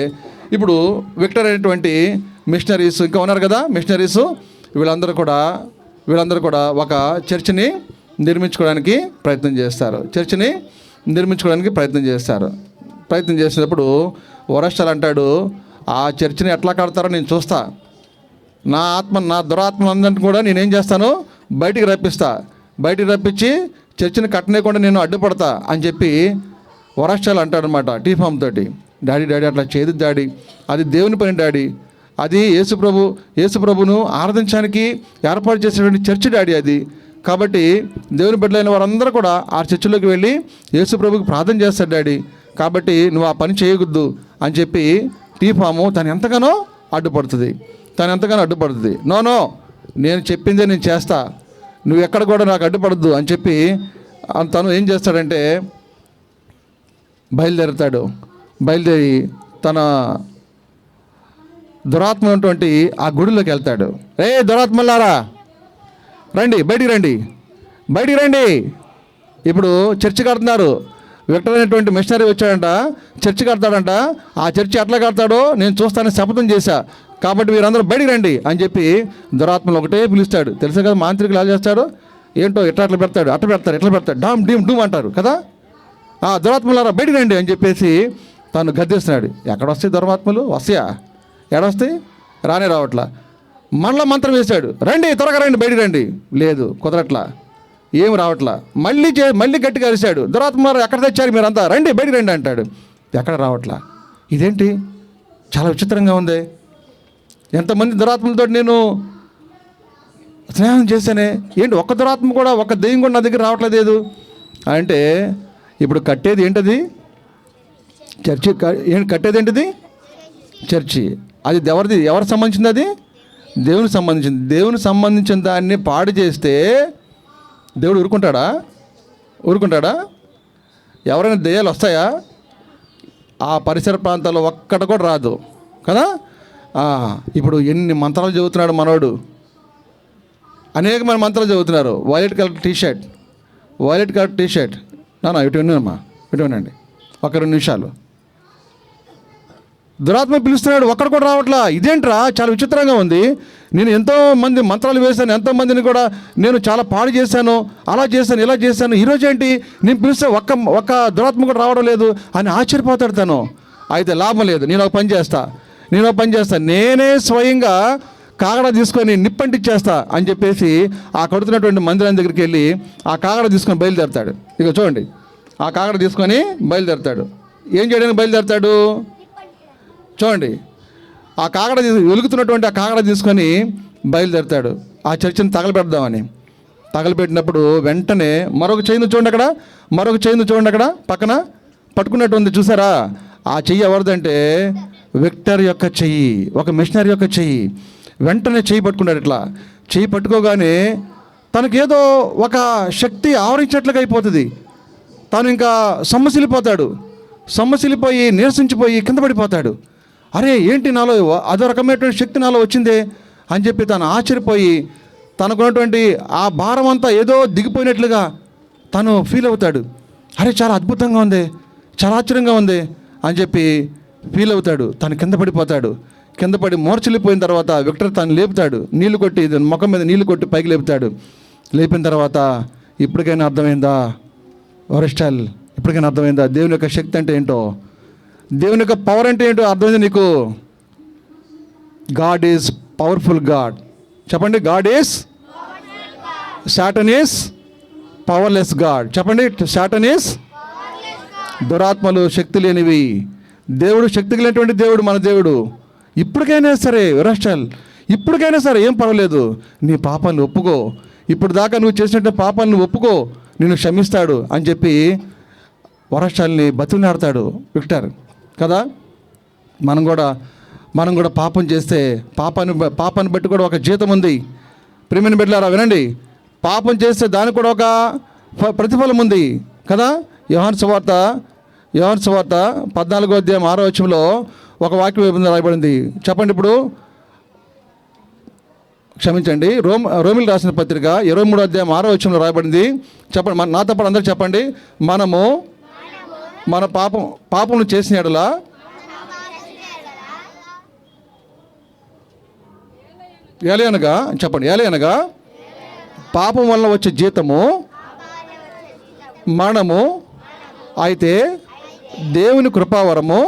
ఇప్పుడు విక్టర్ అనేటువంటి మిషనరీస్ ఇంకా ఉన్నారు కదా, మిషనరీస్ వీళ్ళందరూ కూడా ఒక చర్చిని నిర్మించుకోవడానికి ప్రయత్నం చేస్తారు. ప్రయత్నం చేసినప్పుడు వరస్టల్ అంటాడు, ఆ చర్చిని ఎట్లా కడతారో నేను చూస్తా, నా దురాత్మలందరినీ కూడా నేనేం చేస్తాను, బయటికి రప్పించి చర్చిని కట్టనేయకుండా నేను అడ్డుపడతా అని చెప్పి వరస్టల్ అంటాడనమాట టీఫామ్ తోటి. డాడీ అట్లా చేయదు డాడీ, అది దేవుని పని డాడీ, అది యేసు ప్రభును ఆరాధించడానికి ఏర్పాటు చేసినటువంటి చర్చి డాడీ అది. కాబట్టి దేవుని బిడ్డలైన వారందరూ కూడా ఆ చర్చిలోకి వెళ్ళి యేసు ప్రభుకి ప్రార్థన చేస్తారు డాడీ, కాబట్టి నువ్వు ఆ పని చేయకూడదు అని చెప్పి టీఫాము తను ఎంతగానో అడ్డుపడుతుంది. నో నేను చెప్పిందే నేను చేస్తా, నువ్వు ఎక్కడ కూడా నాకు అడ్డుపడద్దు అని చెప్పి తను ఏం చేస్తాడంటే బయలుదేరి తన దురాత్మ ఉన్నటువంటి ఆ గుడిలోకి వెళ్తాడు. రే దురాత్మలారా రండి, బయటికి రండి. ఇప్పుడు చర్చి కడుతున్నారు, విక్టర్ అనేటువంటి మిషనరీ వచ్చాడంట, చర్చి కడతాడంట. ఆ చర్చి ఎట్లా కడతాడో నేను చూస్తానని శపథం చేశా, కాబట్టి మీరందరూ బయటికి రండి అని చెప్పి దురాత్మలు ఒకటే పిలుస్తాడు. తెలుసా కదా మాంత్రికులు ఎలా చేస్తాడు, ఏంటో అట్లా పెడతాడు, ఇట్లా పెడతాడు, డామ్ డూమ్ అంటారు కదా. దురాత్మలారా బయటికి రండి అని చెప్పేసి తను గద్దిస్తున్నాడు. ఎక్కడొస్తాయి దురాత్మలు? వస్తాయా? ఎడొస్తాయి? రావట్లా. మళ్ళీ మంత్రం వేశాడు, రండి త్వరగా రండి, బయటికి రండి. లేదు, కుదరట్లా, ఏం రావట్లా. మళ్ళీ గట్టిగా అరిశాడు, దురాత్మలారా ఎక్కడ తెచ్చారు మీరంతా, రండి బయటికి రండి అంటాడు. ఎక్కడ రావట్లా. ఇదేంటి చాలా విచిత్రంగా ఉంది, ఎంతమంది దురాత్మలతో నేను స్నేహం చేశానే, ఏంటి ఒక్క దురాత్మ కూడా, ఒక్క దెయ్యం కూడా నా దగ్గర రావట్లేదు అంటే, ఇప్పుడు కట్టేది ఏంటది? చర్చి. కట్టేది ఏంటిది? చర్చి. అది ఎవరికి సంబంధించింది? అది దేవునికి సంబంధించిన దాన్ని పాడు చేస్తే దేవుడు ఊరుకుంటాడా? ఎవరైనా దెయ్యాలు వస్తాయా? ఆ పరిసర ప్రాంతాల్లో ఒక్కటి కూడా రాదు కదా. ఇప్పుడు ఎన్ని మంత్రాలు చదువుతున్నాడు మనోడు, అనేకమైన మంత్రాలు చదువుతున్నారు. వైలెట్ కలర్ టీ షర్ట్ ఇటు వినండి ఒక 2 నిమిషాలు. దురాత్మ పిలుస్తున్నాడు, ఒక్కడ కూడా రావట్లా. ఇదేంట్రా, చాలా విచిత్రంగా ఉంది. నేను ఎంతోమంది మంత్రాలు వేశాను, ఎంతోమందిని కూడా నేను చాలా పాడు చేశాను, అలా చేశాను, ఇలా చేశాను. ఈరోజు ఏంటి నేను పిలిస్తే ఒక్క దురాత్మ కూడా రావడం లేదు అని ఆశ్చర్యపోతాడు తను. అయితే లాభం లేదు, నేను ఒక పని చేస్తా, నేనే స్వయంగా కాగడ తీసుకొని నిప్పంటిచ్చేస్తా అని చెప్పేసి ఆ కడుతున్నటువంటి మందిరం దగ్గరికి వెళ్ళి ఆ కాగడ తీసుకొని బయలుదేరతాడు. ఇక చూడండి, ఆ కాగడ తీసుకొని బయలుదేరతాడు. ఏం చేయడానికి బయలుదేరతాడు? చూడండి, ఆ కాగడ వెలుగుతున్నటువంటి ఆ కాగడ తీసుకొని బయలుదేరతాడు ఆ చర్చిని తగలబెడదామని. తగలబెట్టినప్పుడు వెంటనే మరొక చెయ్యిని చూడండి అక్కడ, మరొక చెయ్యిని చూడండి అక్కడ పక్కన పట్టుకున్నట్టు ఉంది చూసారా? ఆ చెయ్యి ఎవరిదంటే విక్టర్ యొక్క చెయ్యి, ఒక మిషనరీ యొక్క చెయ్యి. వెంటనే చెయ్యి పట్టుకున్నాడు. ఇట్లా చెయ్యి పట్టుకోగానే తనకేదో ఒక శక్తి ఆవరించినట్లుగా అయిపోతుంది. తను ఇంకా సొమ్మసిలిపోయి నీరసించిపోయి కింద పడిపోతాడు. అరే ఏంటి నాలో అదో రకమైనటువంటి శక్తి నాలో వచ్చిందే అని చెప్పి తను ఆశ్చర్యపోయి తనకున్నటువంటి ఆ భారం అంతా ఏదో దిగిపోయినట్లుగా తను ఫీల్ అవుతాడు. అరే చాలా అద్భుతంగా ఉంది, చాలా ఆశ్చర్యంగా ఉంది అని చెప్పి ఫీల్ అవుతాడు. తను కింద పడిపోతాడు. కింద పడి మూర్ఛలిపోయిన తర్వాత విక్టర్ తను లేపుతాడు, నీళ్లు కొట్టి ముఖం మీద నీళ్లు కొట్టి పైకి లేపుతాడు. లేపిన తర్వాత ఇప్పటికైనా అర్థమైందా వరస్టాల్, ఇప్పటికైనా అర్థమైందా దేవుని యొక్క శక్తి అంటే ఏంటో, దేవుని యొక్క పవర్ అంటే ఏంటో అర్థమైంది నీకు? God is powerful God. చెప్పండి, God is, Satan is powerless God. చెప్పండి, సాటన్ ఈజ్ దురాత్మలు శక్తి లేనివి, దేవుడు శక్తి లేనటువంటి దేవుడు మన దేవుడు. ఇప్పటికైనా సరే విరాష్ట్రాల్, ఇప్పటికైనా సరే ఏం పర్వాలేదు, నీ పాపాలను ఒప్పుకో, ఇప్పుడు దాకా నువ్వు చేసినట్టు పాపాలను ఒప్పుకో, నిన్ను క్షమిస్తాడు అని చెప్పి వరస్టాల్ని బతిలాడతాడు విక్టర్ కదా. మనం కూడా పాపం చేస్తే పాపాన్ని బట్టి కూడా ఒక జీతం ఉంది. ప్రేమని బిడ్డలారా వినండి, పాపం చేస్తే దానికి కూడా ఒక ప్రతిఫలం ఉంది కదా. యోహాను సువార్త 14వ అధ్యాయం 6వ వచనంలో ఒక వాక్యం రాయబడింది. చెప్పండి ఇప్పుడు, క్షమించండి, రోమిలు రాసిన పత్రిక 23వ అధ్యాయం 6వ వచనంలో రాయబడింది. చెప్పండి, నాతో పాటు అందరూ చెప్పండి. మనము మన పాపమును చేసిన యెడల ఏలయనగా, చెప్పండి, ఏలయనగా పాపం వల్ల వచ్చే జీతము మరణము, అయితే దేవుని కృపావరము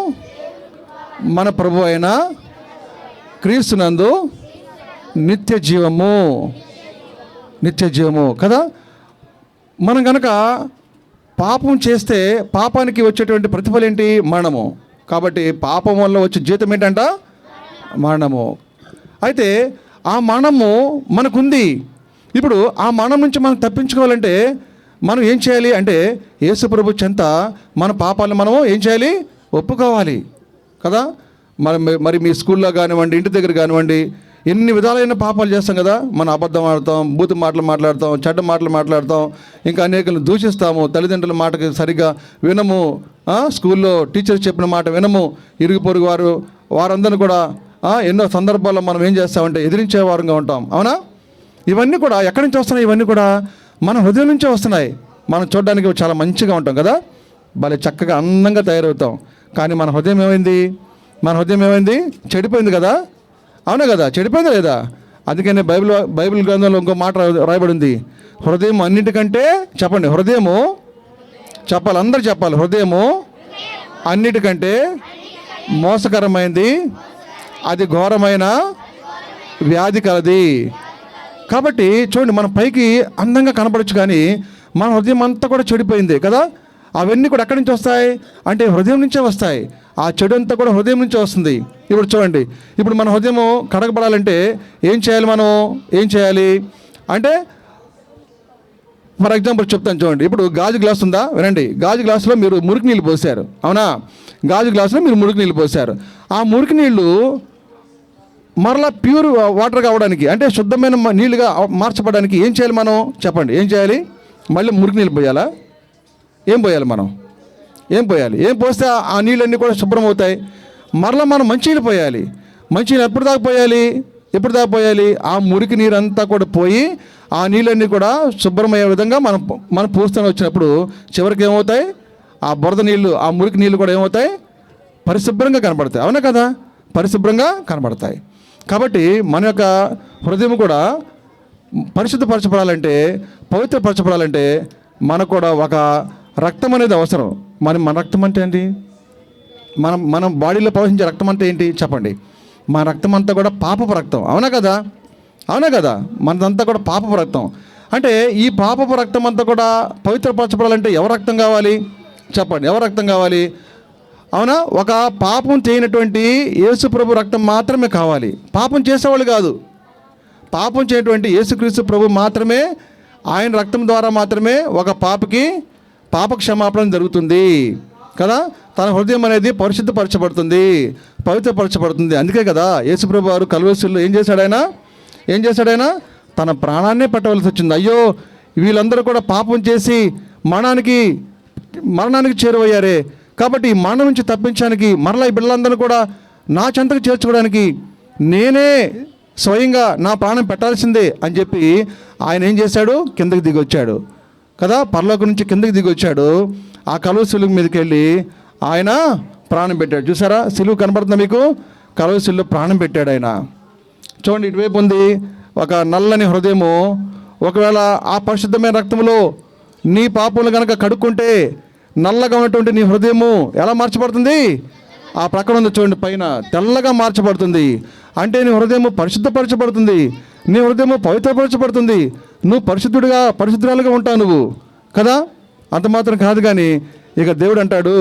మన ప్రభు అయిన క్రీస్తునందు నిత్య జీవము కదా. మనం కనుక పాపం చేస్తే పాపానికి వచ్చేటువంటి ప్రతిఫలం ఏంటి? మరణము. కాబట్టి పాపం వల్ల వచ్చే జీతం ఏంటంట? మరణము. అయితే ఆ మరణము మనకుంది. ఇప్పుడు ఆ మరణం నుంచి మనం తప్పించుకోవాలంటే మనం ఏం చేయాలి అంటే యేసు ప్రభు చెంత మన పాపాలను మనం ఏం చేయాలి? ఒప్పుకోవాలి కదా. మరి మీ స్కూల్లో కానివ్వండి, ఇంటి దగ్గర కానివ్వండి, ఎన్ని విధాలైన పాపాలు చేస్తాం కదా. మనం అబద్ధం ఆడతాం, బూతు మాటలు మాట్లాడతాం, చెడ్డ మాటలు మాట్లాడతాం, ఇంకా అనేకలను దూషిస్తాము, తల్లిదండ్రుల మాటకి సరిగ్గా వినము, స్కూల్లో టీచర్స్ చెప్పిన మాట వినము, ఇరుగు పొరుగు వారందరూ కూడా ఎన్నో సందర్భాల్లో మనం ఏం చేస్తామంటే ఎదిరించే వారంగా ఉంటాం. అవునా? ఇవన్నీ కూడా ఎక్కడి నుంచి వస్తున్నాయి? ఇవన్నీ కూడా మన హృదయం నుంచే వస్తున్నాయి. మనం చూడడానికి చాలా మంచిగా ఉంటాం కదా, భలే చక్కగా అందంగా తయారవుతాం. కానీ మన హృదయం ఏమైంది? చెడిపోయింది కదా. అవునా కదా? చెడిపోయిందా లేదా? అందుకనే బైబిల్ గ్రంథంలో ఇంకో మాట రాయబడింది, హృదయం అన్నిటికంటే, చెప్పండి, హృదయము, చెప్పాలి, అందరూ చెప్పాలి, హృదయము అన్నిటికంటే మోసకరమైంది, అది ఘోరమైన వ్యాధి కలది. కాబట్టి చూడండి, మన పైకి అందంగా కనపడచ్చు కానీ మన హృదయం అంతా కూడా చెడిపోయింది కదా. అవన్నీ కూడా ఎక్కడి నుంచి వస్తాయి అంటే హృదయం నుంచే వస్తాయి. ఆ చెడు అంతా కూడా హృదయం నుంచే వస్తుంది. ఇప్పుడు చూడండి, ఇప్పుడు మన హృదయము కడగబడాలంటే ఏం చేయాలి అంటే, ఫర్ ఎగ్జాంపుల్ చెప్తాను చూడండి. ఇప్పుడు గాజు గ్లాస్ ఉందా? వినండి, గాజు గ్లాసులో మీరు మురికి నీళ్ళు పోసారు. అవునా? గాజు గ్లాసులో మీరు మురికి నీళ్ళు పోసారు. ఆ మురికి నీళ్ళు మరలా ప్యూర్ వాటర్ కావడానికి, అంటే శుద్ధమైన నీళ్ళుగా మార్చబడడానికి ఏం చేయాలి మనం? చెప్పండి, ఏం చేయాలి? మళ్ళీ మురికి నీళ్ళు పోయాలా? ఏం పోయాలి మనం? ఏం పోస్తే ఆ నీళ్ళన్నీ కూడా శుభ్రం అవుతాయి. మరలా మనం మంచినీళ్ళు పోయాలి. మంచినీళ్ళు ఎప్పుడు దాకా పోయాలి? ఆ మురికి నీరంతా కూడా పోయి ఆ నీళ్ళన్నీ కూడా శుభ్రమయ్యే విధంగా మనం పోస్తూనే వచ్చినప్పుడు చివరికి ఏమవుతాయి? ఆ బురద నీళ్ళు, ఆ మురికి నీళ్ళు కూడా ఏమవుతాయి? పరిశుభ్రంగా కనపడతాయి. అవునా కదా? పరిశుభ్రంగా కనపడతాయి. కాబట్టి మన యొక్క హృదయం కూడా పరిశుద్ధపరచబడాలంటే, పవిత్రపరచబడాలంటే మనకు కూడా ఒక రక్తం అనేది అవసరం. మన రక్తం అంటే ఏంటి? మనం బాడీలో ప్రవహించే రక్తం అంటే ఏంటి? చెప్పండి. మన రక్తం అంతా కూడా పాపపు రక్తం. అవునా కదా? మనదంతా కూడా పాపపు రక్తం. అంటే ఈ పాపపు రక్తం అంతా కూడా పవిత్రపరచబడాలంటే ఎవరి రక్తం కావాలి? చెప్పండి, ఎవరి రక్తం కావాలి? అవునా? ఒక పాపం చేయనటువంటి యేసు ప్రభు రక్తం మాత్రమే కావాలి. పాపం చేసేవాళ్ళు కాదు, పాపం చేయటువంటి యేసుక్రీస్తు ప్రభు మాత్రమే ఆయన రక్తం ద్వారా మాత్రమే ఒక పాప క్షమాపణ జరుగుతుంది కదా. తన హృదయం అనేది పరిశుద్ధపరచబడుతుంది, పవిత్రపరచబడుతుంది. అందుకే కదా యేసుప్రభు వారు కల్వరిశిలువలో ఏం చేశాడైనా తన ప్రాణాన్నే పెట్టవలసి వచ్చింది. అయ్యో వీళ్ళందరూ కూడా పాపం చేసి మరణానికి చేరువయ్యారే, కాబట్టి ఈ మరణం నుంచి తప్పించడానికి మరలా ఈ బిడ్డలందరూ కూడా నా చెంతకు చేర్చుకోవడానికి నేనే స్వయంగా నా ప్రాణం పెట్టాల్సిందే అని చెప్పి ఆయన ఏం చేశాడు, కిందకి దిగి వచ్చాడు కదా. పరలోకం నుంచి కిందకి దిగి వచ్చాడు. ఆ కలువ సిలువ మీదకి వెళ్ళి ఆయన ప్రాణం పెట్టాడు. చూసారా, సిలువ కనబడుతుందా మీకు? కలువ సిలువ ప్రాణం పెట్టాడు ఆయన. చూడండి, ఇటువైపు ఉంది ఒక నల్లని హృదయము. ఒకవేళ ఆ పరిశుద్ధమైన రక్తంలో నీ పాపములు కనుక కడుక్కుంటే నల్లగా ఉన్నటువంటి నీ హృదయము ఎలా మార్చబడుతుంది? ఆ ప్రక్కన ఉంది చూడండి, పైన తెల్లగా మార్చబడుతుంది. అంటే నీ హృదయము పరిశుద్ధపరచబడుతుంది, నీ హృదయము పవిత్రపరచబడుతుంది. నువ్వు పరిశుద్ధురాలుగా ఉంటావు నువ్వు కదా. అంత మాత్రం కాదు కానీ ఇక దేవుడు అంటాడు,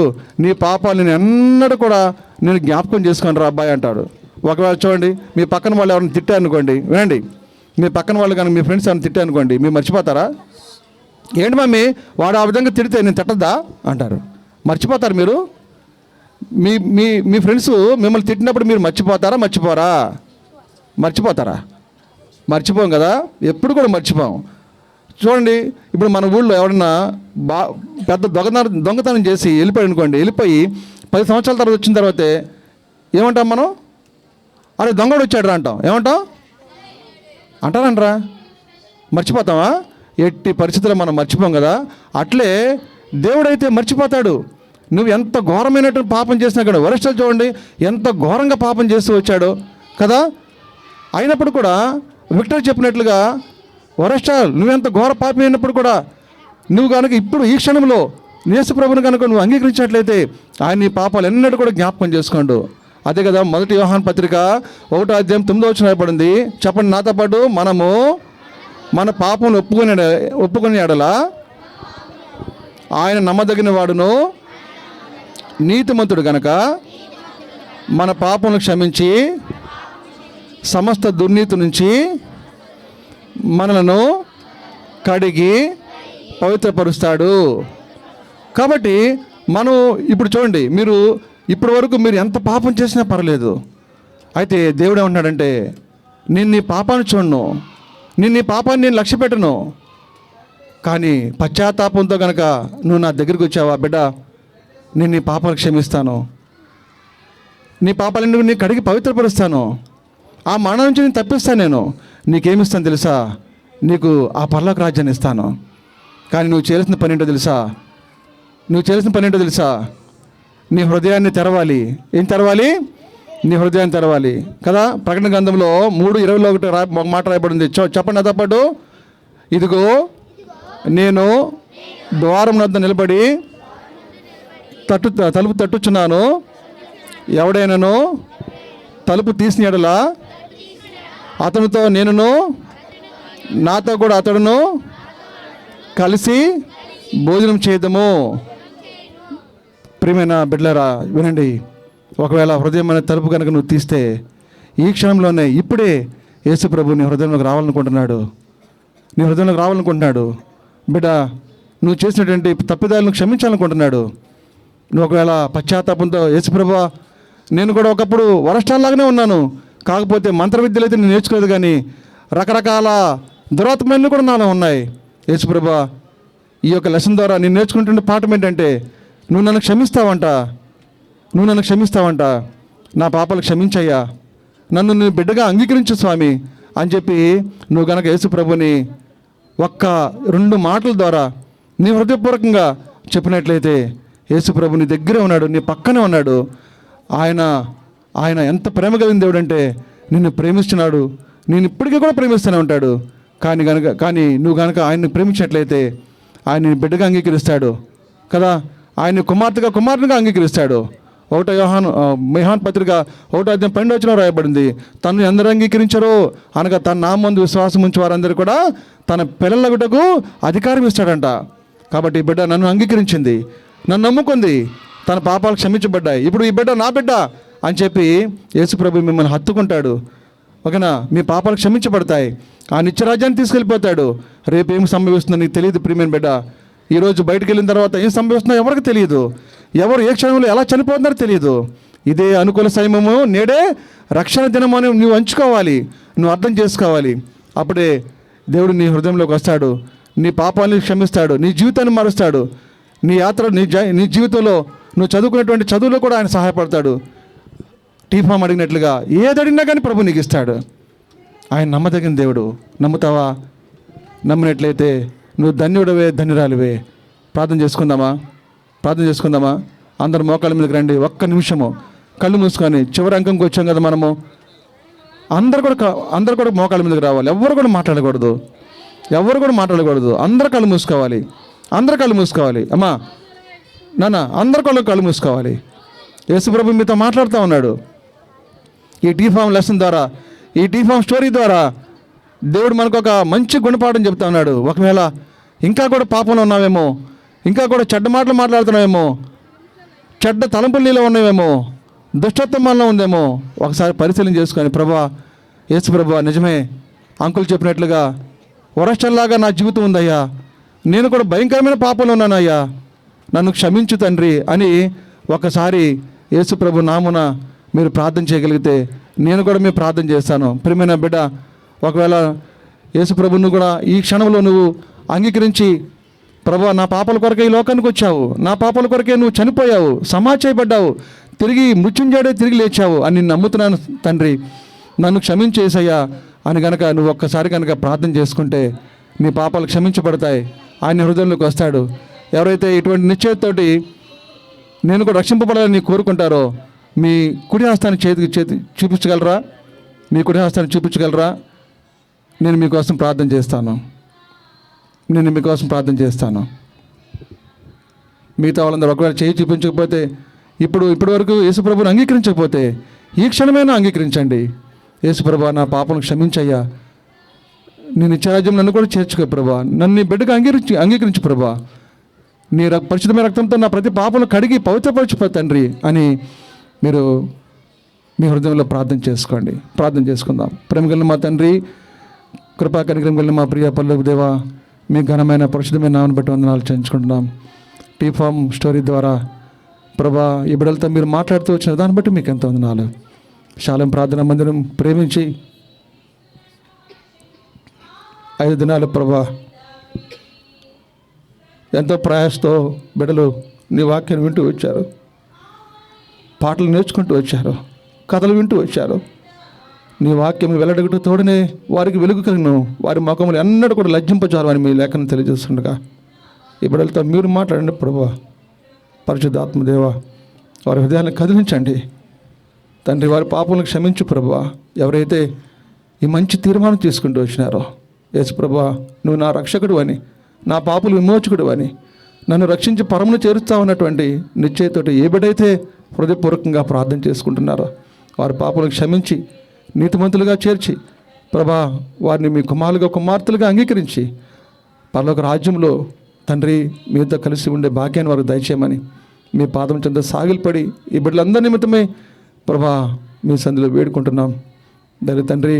నీ పాపాలు నేను ఎన్నడూ కూడా నేను జ్ఞాపకం చేసుకోను రా అబ్బాయి అంటాడు. ఒకవేళ చూడండి, మీ పక్కన వాళ్ళు ఎవరైనా తిట్టారనుకోండి, వినండి, మీ పక్కన వాళ్ళు కానీ మీ ఫ్రెండ్స్ ఎవరైనా తిట్టారనుకోండి, మీరు మర్చిపోతారా? ఏంటి మమ్మీ వాడు ఆ విధంగా తిడితే నేను తిట్టద్దా అంటారు. మర్చిపోతారు మీరు? మీ ఫ్రెండ్స్ మిమ్మల్ని తిట్టినప్పుడు మీరు మర్చిపోతారా? మర్చిపోం కదా, ఎప్పుడు కూడా మర్చిపోం. చూడండి, ఇప్పుడు మన ఊళ్ళో ఎవరన్నా పెద్ద దొంగతనం చేసి వెళ్ళిపోయి 10 సంవత్సరాల తర్వాత వచ్చిన తర్వాతే ఏమంటాం మనం? అరే దొంగడు వచ్చాడు రా అంటాం. ఏమంటాం? అంటారంటరా? మర్చిపోతామా? ఎట్టి పరిస్థితుల్లో మనం మర్చిపోం కదా. అట్లే దేవుడైతే మర్చిపోతాడు. నువ్వు ఎంత ఘోరమైనటువంటి పాపం చేసినా కూడా, వరస్టాలు చూడండి ఎంత ఘోరంగా పాపం చేస్తూ వచ్చాడో కదా. అయినప్పుడు కూడా విక్టర్ చెప్పినట్లుగా, వరస్టాల్ నువ్వెంత ఘోర పాపం అయినప్పుడు కూడా నువ్వు కనుక ఇప్పుడు ఈ క్షణంలో యేసు ప్రభువుని కనుక నువ్వు అంగీకరించినట్లయితే ఆయన నీ పాపాలు ఎన్నడూ కూడా జ్ఞాపకం చేసుకోండు. అదే కదా 1 యోహాను పత్రిక 1వ అధ్యాయం 9వ వచనం రాయబడింది. చెప్పండి నాతో పాటు, మనము మన పాపమును ఒప్పుకునే ఎడల ఆయన నమ్మదగిన వాడును నీతిమంతుడు గనక మన పాపమును క్షమించి సమస్త దుర్నీతి నుంచి మనలను కడిగి పవిత్రపరుస్తాడు. కాబట్టి మనం ఇప్పుడు చూడండి, మీరు ఇప్పటి వరకు మీరు ఎంత పాపం చేసినా పర్లేదు. అయితే దేవుడు ఏమంటున్నాడంటే, నేను నీ పాపాన్ని చూడను, నేను నీ పాపాన్ని నేను లక్ష్య పెట్టను, కానీ పశ్చాత్తాపంతో కనుక నువ్వు నా దగ్గరికి వచ్చావా బిడ్డ, నేను నీ పాపాలు క్షమిస్తాను, నీ పాపాలను నేను కడిగి పవిత్రపరుస్తాను, ఆ మరణం నుంచి నేను తప్పిస్తాను. నేను నీకేమిస్తాను తెలుసా? నీకు ఆ పరలోక రాజ్యాన్ని ఇస్తాను. కానీ నువ్వు చేయాల్సిన పని ఏంటో తెలుసా? నీ హృదయాన్ని తెరవాలి. ఏం తెరవాలి? నీ హృదయాన్ని తెరవాలి కదా. ప్రకటన గ్రంథంలో 3:21 ఒక మాట రాయబడింది. చెప్పండి నాతో పాటు, ఇదిగో నేను ద్వారం వద్ద నిలబడి తలుపు తట్టుచున్నాను, ఎవడైనాను తలుపు తీసిన యెడల అతనితో నేనును, నాతో కూడా అతడును కలిసి భోజనం చేద్దాము. ప్రియమైన బిడ్డలారా వినండి, ఒకవేళ హృదయం అనే తలుపు కనుక నువ్వు తీస్తే ఈ క్షణంలోనే ఇప్పుడే యేసు ప్రభు నీ హృదయంలోకి రావాలనుకుంటున్నాడు. బిడ్డ, నువ్వు చేసినటువంటి తప్పిదాలను క్షమించాలనుకుంటున్నాడు. నువ్వు ఒకవేళ పశ్చాత్తాపంతో, యేసు ప్రభువా నేను కూడా ఒకప్పుడు వరస్టాల్లాగానే ఉన్నాను, కాకపోతే మంత్ర విద్యలు అయితే నేను నేర్చుకోలేదు, కానీ రకరకాల దురాత్మలు కూడా నాలో ఉన్నాయి. యేసు ప్రభువా ఈ యొక్క లెసన్ ద్వారా నేను నేర్చుకుంటున్న పాఠం ఏంటంటే, నువ్వు నన్ను క్షమిస్తావంట, నా పాపాలు క్షమించయ్యా, నన్ను నువ్వు బిడ్డగా అంగీకరించు స్వామి అని చెప్పి నువ్వు కనుక యేసు ప్రభుని 1-2 మాటల ద్వారా నీ హృదయపూర్వకంగా చెప్పినట్లయితే యేసు ప్రభు నీ దగ్గరే ఉన్నాడు, నీ పక్కనే ఉన్నాడు. ఆయన ఎంత ప్రేమ కలిగిన దేవుడు అంటే నిన్ను ప్రేమిస్తున్నాడు, నేను ఇప్పటికీ కూడా ప్రేమిస్తూనే ఉంటాడు. కానీ నువ్వు కనుక ఆయన్ని ప్రేమించినట్లయితే ఆయన నీ బిడ్డగా అంగీకరిస్తాడు కదా. ఆయన కుమార్తెగా అంగీకరిస్తాడు. 1 యోహాను పత్రిక 1వ అధ్యాయం 12వ వచనం రాయబడింది, తను ఎందరు అంగీకరించారో అనగా తన నామందు విశ్వాసం ఉంచి వారందరూ కూడా తన పిల్లలగుటకు అధికారం ఇస్తాడంట. కాబట్టి ఈ బిడ్డ నన్ను అంగీకరించింది, నన్ను నమ్ముకుంది, తన పాపాలు క్షమించబడ్డాయి, ఇప్పుడు ఈ బిడ్డ నా బిడ్డ అని చెప్పి యేసు ప్రభు మిమ్మల్ని హత్తుకుంటాడు. ఓకేనా? మీ పాపాలు క్షమించబడతాయి. ఆ నిత్యరాజ్యాన్ని తీసుకెళ్ళిపోతాడు. రేపు ఏం సంభవిస్తుందో నీకు తెలియదు ప్రియమైన బిడ్డ. ఈరోజు బయటకు వెళ్ళిన తర్వాత ఏం సంభవిస్తుందో ఎవరికి తెలియదు. ఎవరు ఏ క్షణంలో ఎలా చనిపోతున్నారో తెలియదు. ఇదే అనుకూల సమయము, నేడే రక్షణ దినము అని నువ్వు ఎంచుకోవాలి, నువ్వు అర్థం చేసుకోవాలి. అప్పుడే దేవుడు నీ హృదయంలోకి వస్తాడు, నీ పాపాలను క్షమిస్తాడు, నీ జీవితాన్ని మారుస్తాడు. నీ యాత్ర, నీ జీవితంలో నువ్వు చదువుకున్నటువంటి చదువులో కూడా ఆయన సహాయపడతాడు. టీఫామ్ అడిగినట్లుగా ఏది అడిగినా కానీ ప్రభు నీకు ఇస్తాడు. ఆయన నమ్మదగిన దేవుడు. నమ్ముతావా? నమ్మినట్లయితే నువ్వు ధన్యుడవే, ధన్యురాలివే. ప్రార్థన చేసుకుందామా? అందరు మోకాళ్ళ మీదకి రండి. ఒక్క నిమిషము కళ్ళు మూసుకొని, చివరి అంకంకి వచ్చాం కదా మనము. అందరు కూడా మోకాళ్ళ మీదకి రావాలి. ఎవరు కూడా మాట్లాడకూడదు. అందరు కళ్ళు మూసుకోవాలి. అమ్మా, నాన్న, అందరు కళ్ళు మూసుకోవాలి. యేసుప్రభు మీతో మాట్లాడుతూ ఉన్నాడు. ఈ టీఫామ్ లెసన్ ద్వారా, ఈ టీఫామ్ స్టోరీ ద్వారా దేవుడు మనకు ఒక మంచి గుణపాఠం చెప్తా ఉన్నాడు. ఒకవేళ ఇంకా కూడా పాపంలో ఉన్నావేమో, ఇంకా కూడా చెడ్డ మాటలు మాట్లాడుతున్నావేమో, చెడ్డ తలంపులు నీలో ఉన్నావేమో, దుష్టత్వం మనలో ఉందేమో, ఒకసారి పరిశీలన చేసుకొని, యేసుప్రభు నిజమే అంకుల్ చెప్పినట్లుగా వరస్టల్లాగా నా జీవితం ఉందయ్యా, నేను కూడా భయంకరమైన పాపంలో ఉన్నానయ్యా, నన్ను క్షమించు తండ్రి అని ఒకసారి యేసుప్రభు నామున మీరు ప్రార్థన చేయగలిగితే నేను కూడా మీ ప్రార్థన చేస్తాను. ప్రియమైన బిడ్డ, ఒకవేళ యేసుప్రభును కూడా ఈ క్షణంలో నువ్వు అంగీకరించి, ప్రభువా నా పాపాల కొరకే ఈ లోకానికి వచ్చావు, నా పాపాల కొరకే నువ్వు చనిపోయావు, సమాధి చేయబడ్డావు, తిరిగి మృత్యుంజయుడే తిరిగి లేచావు అని నేను నమ్ముతున్నాను తండ్రి, నన్ను క్షమించేసయ్యా అని గనక నువ్వు ఒక్కసారి కనుక ప్రార్థన చేసుకుంటే నీ పాపాలు క్షమించబడతాయి. ఆయన హృదయంలోకి వస్తాడు. ఎవరైతే ఇటువంటి నిశ్చయతోటి నేను కూడా రక్షింపబడాలని కోరుకుంటారో మీ కుడి హస్తాన్ని చేతి చూపించగలరా? మీ కుడి హస్తాన్ని చూపించగలరా? నేను మీకోసం ప్రార్థన చేస్తాను. మిగతా వాళ్ళందరూ ఒకవేళ చేయి చూపించకపోతే, ఇప్పటి వరకు యేసుప్రభుని అంగీకరించకపోతే ఈ క్షణమైనా అంగీకరించండి. యేసుప్రభు నా పాపను క్షమించయ్యా, నీ నిత్యరాజ్యం నన్ను కూడా చేర్చుకో ప్రభా, నన్ను నీ బిడ్డగా అంగీకరించు ప్రభా, నీ పరిశుద్ధమైన రక్తంతో నా ప్రతి పాపను కడిగి పవిత్రపరచిపో తండ్రి అని మీరు మీ హృదయంలో ప్రార్థన చేసుకుందాం. ప్రేమ కలిగిన మా తండ్రి, కృపా కనికరం కలిగిన మా ప్రియ పరలోక దేవా, మీ ఘనమైన పరిశుద్ధమైన నామమును బట్టి వందనాలు చెల్లించుకుంటున్నాం. టీఫామ్ స్టోరీ ద్వారా ప్రభా ఈ బిడ్డలతో మీరు మాట్లాడుతూ వచ్చిన దాన్ని బట్టి మీకు ఎంతో వందనాలు. శాలం ప్రార్థనా మందిరం ప్రేమించి 5 దినాలు ప్రభా ఎంతో ప్రయాసతో బిడ్డలు నీ వాక్యాన్ని వింటూ వచ్చారు, పాటలు నేర్చుకుంటూ వచ్చారు, కథలు వింటూ వచ్చారు. నీ వాక్యం వెల్లడగట్టు తోడనే వారికి వెలుగు కలిగిన వారి ముఖములు ఎన్నడూ కూడా లజ్జింపజారు అని మీ లేఖను తెలియజేస్తుండగా ఈ బిడ్డలతో మీరు మాట్లాడండి ప్రభువా. పరిశుద్ధాత్మదేవ, వారి హృదయాన్ని కదిలించండి తండ్రి. వారి పాపలను క్షమించు ప్రభువా. ఎవరైతే ఈ మంచి తీర్మానం తీసుకుంటూ వచ్చినారో, యేసు ప్రభువా నువ్వు నా రక్షకుడు అని, నా పాపులు విమోచకుడు అని, నన్ను రక్షించి పరమును చేరుస్తావన్నటువంటి నిశ్చయతోటి ఏ బిడ్డైతే హృదయపూర్వకంగా ప్రార్థన చేసుకుంటున్నారో వారి పాపలను క్షమించి నీతిమంతులుగా చేర్చి ప్రభా వారిని మీ కుమార్తెలుగా అంగీకరించి పరలోక రాజ్యంలో తండ్రి మీతో కలిసి ఉండే భాగ్యాన్ని వారికి దయచేయమని మీ పాదం చెంత సాగిలపడి ఈ బిడ్డలందరి నిమిత్తమే ప్రభా మీ సంధిలో వేడుకుంటున్నాం. దాని తండ్రి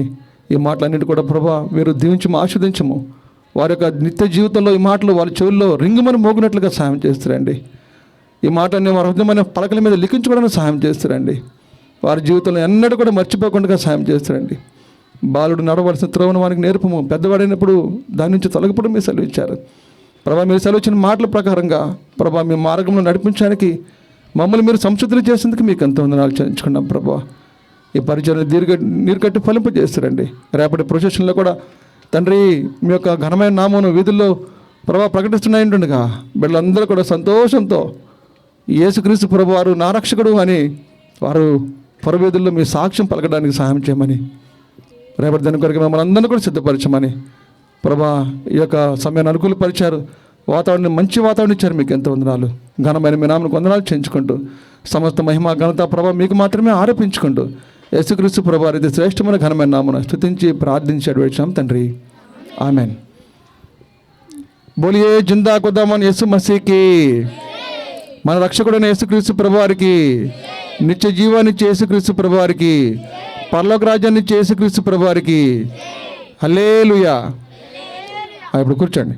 ఈ మాటలన్నింటి కూడా ప్రభా మీరు దీవించము, ఆస్వాదించము. వారి యొక్క నిత్య జీవితంలో ఈ మాటలు వారి చెవుల్లో రింగుమని మోగినట్లుగా సహాయం చేస్తారండి. ఈ మాటని వారి హృదయమైన పలకల మీద లిఖించుకోవడానికి సహాయం చేస్తారండి. వారి జీవితంలో ఎన్నడూ కూడా మర్చిపోకుండా సహాయం చేస్తారండి. బాలుడు నడవలసిన త్రోవను వారికి నేర్పము, పెద్దవాడైనప్పుడు దాని నుంచి తొలగిపోవడం మీరు సెలవు ఇచ్చారు ప్రభా. మీరు సెలవు ఇచ్చిన మాటల ప్రకారంగా ప్రభా మీ మార్గంలో నడిపించడానికి మమ్మల్ని మీరు సంశుద్ధులు చేసేందుకు మీకు ఎంతో వందనాలు చెల్లించుకున్నాం ప్రభా. ఈ పరిచయం నీరు కట్టి ఫలింపజేస్తారండి. రేపటి ప్రొసెషన్లో కూడా తండ్రి మీ యొక్క ఘనమైన నామమును వీధుల్లో ప్రభా ప్రకటిస్తున్నాయింటుండగా బిడ్డలందరూ కూడా సంతోషంతో యేసుక్రీస్తు ప్రభు వారు నా రక్షకుడు అని వారు పరవేదుల్లో మీ సాక్ష్యం పలకడానికి సహాయం చేయమని, రేపటి దాని కొరకు మమ్మల్ని అందరినీ కూడా సిద్ధపరచమని ప్రభా ఈ యొక్క సమయాన్ని అనుకూలపరిచారు. మంచి వాతావరణం ఇచ్చారు. మీకు ఎంతో వందనాలు. ఘనమైన మీ నామను వందనాలు చేయించుకుంటూ సమస్త మహిమ ఘనత ప్రభా మీకు మాత్రమే ఆరోపించుకుంటూ యేసుక్రీస్తు ప్రభు వారి శ్రేష్టమైన ఘనమైన నామను స్తుతించి ప్రార్థించి అడిగాం తండ్రి. ఆమెన్. బోలియే జిందా ఖుదామన్ యేసు మసీకి, మన రక్షకుడైన యేసుక్రీస్తు ప్రభు వారికి, నిత్య జీవాన్నిచ్చే యేసుక్రీస్తు ప్రభు వారికి, పరలోక రాజ్యాన్ని యేసుక్రీస్తు ప్రభువారికి హల్లెలూయా. ఇప్పుడు కూర్చోండి.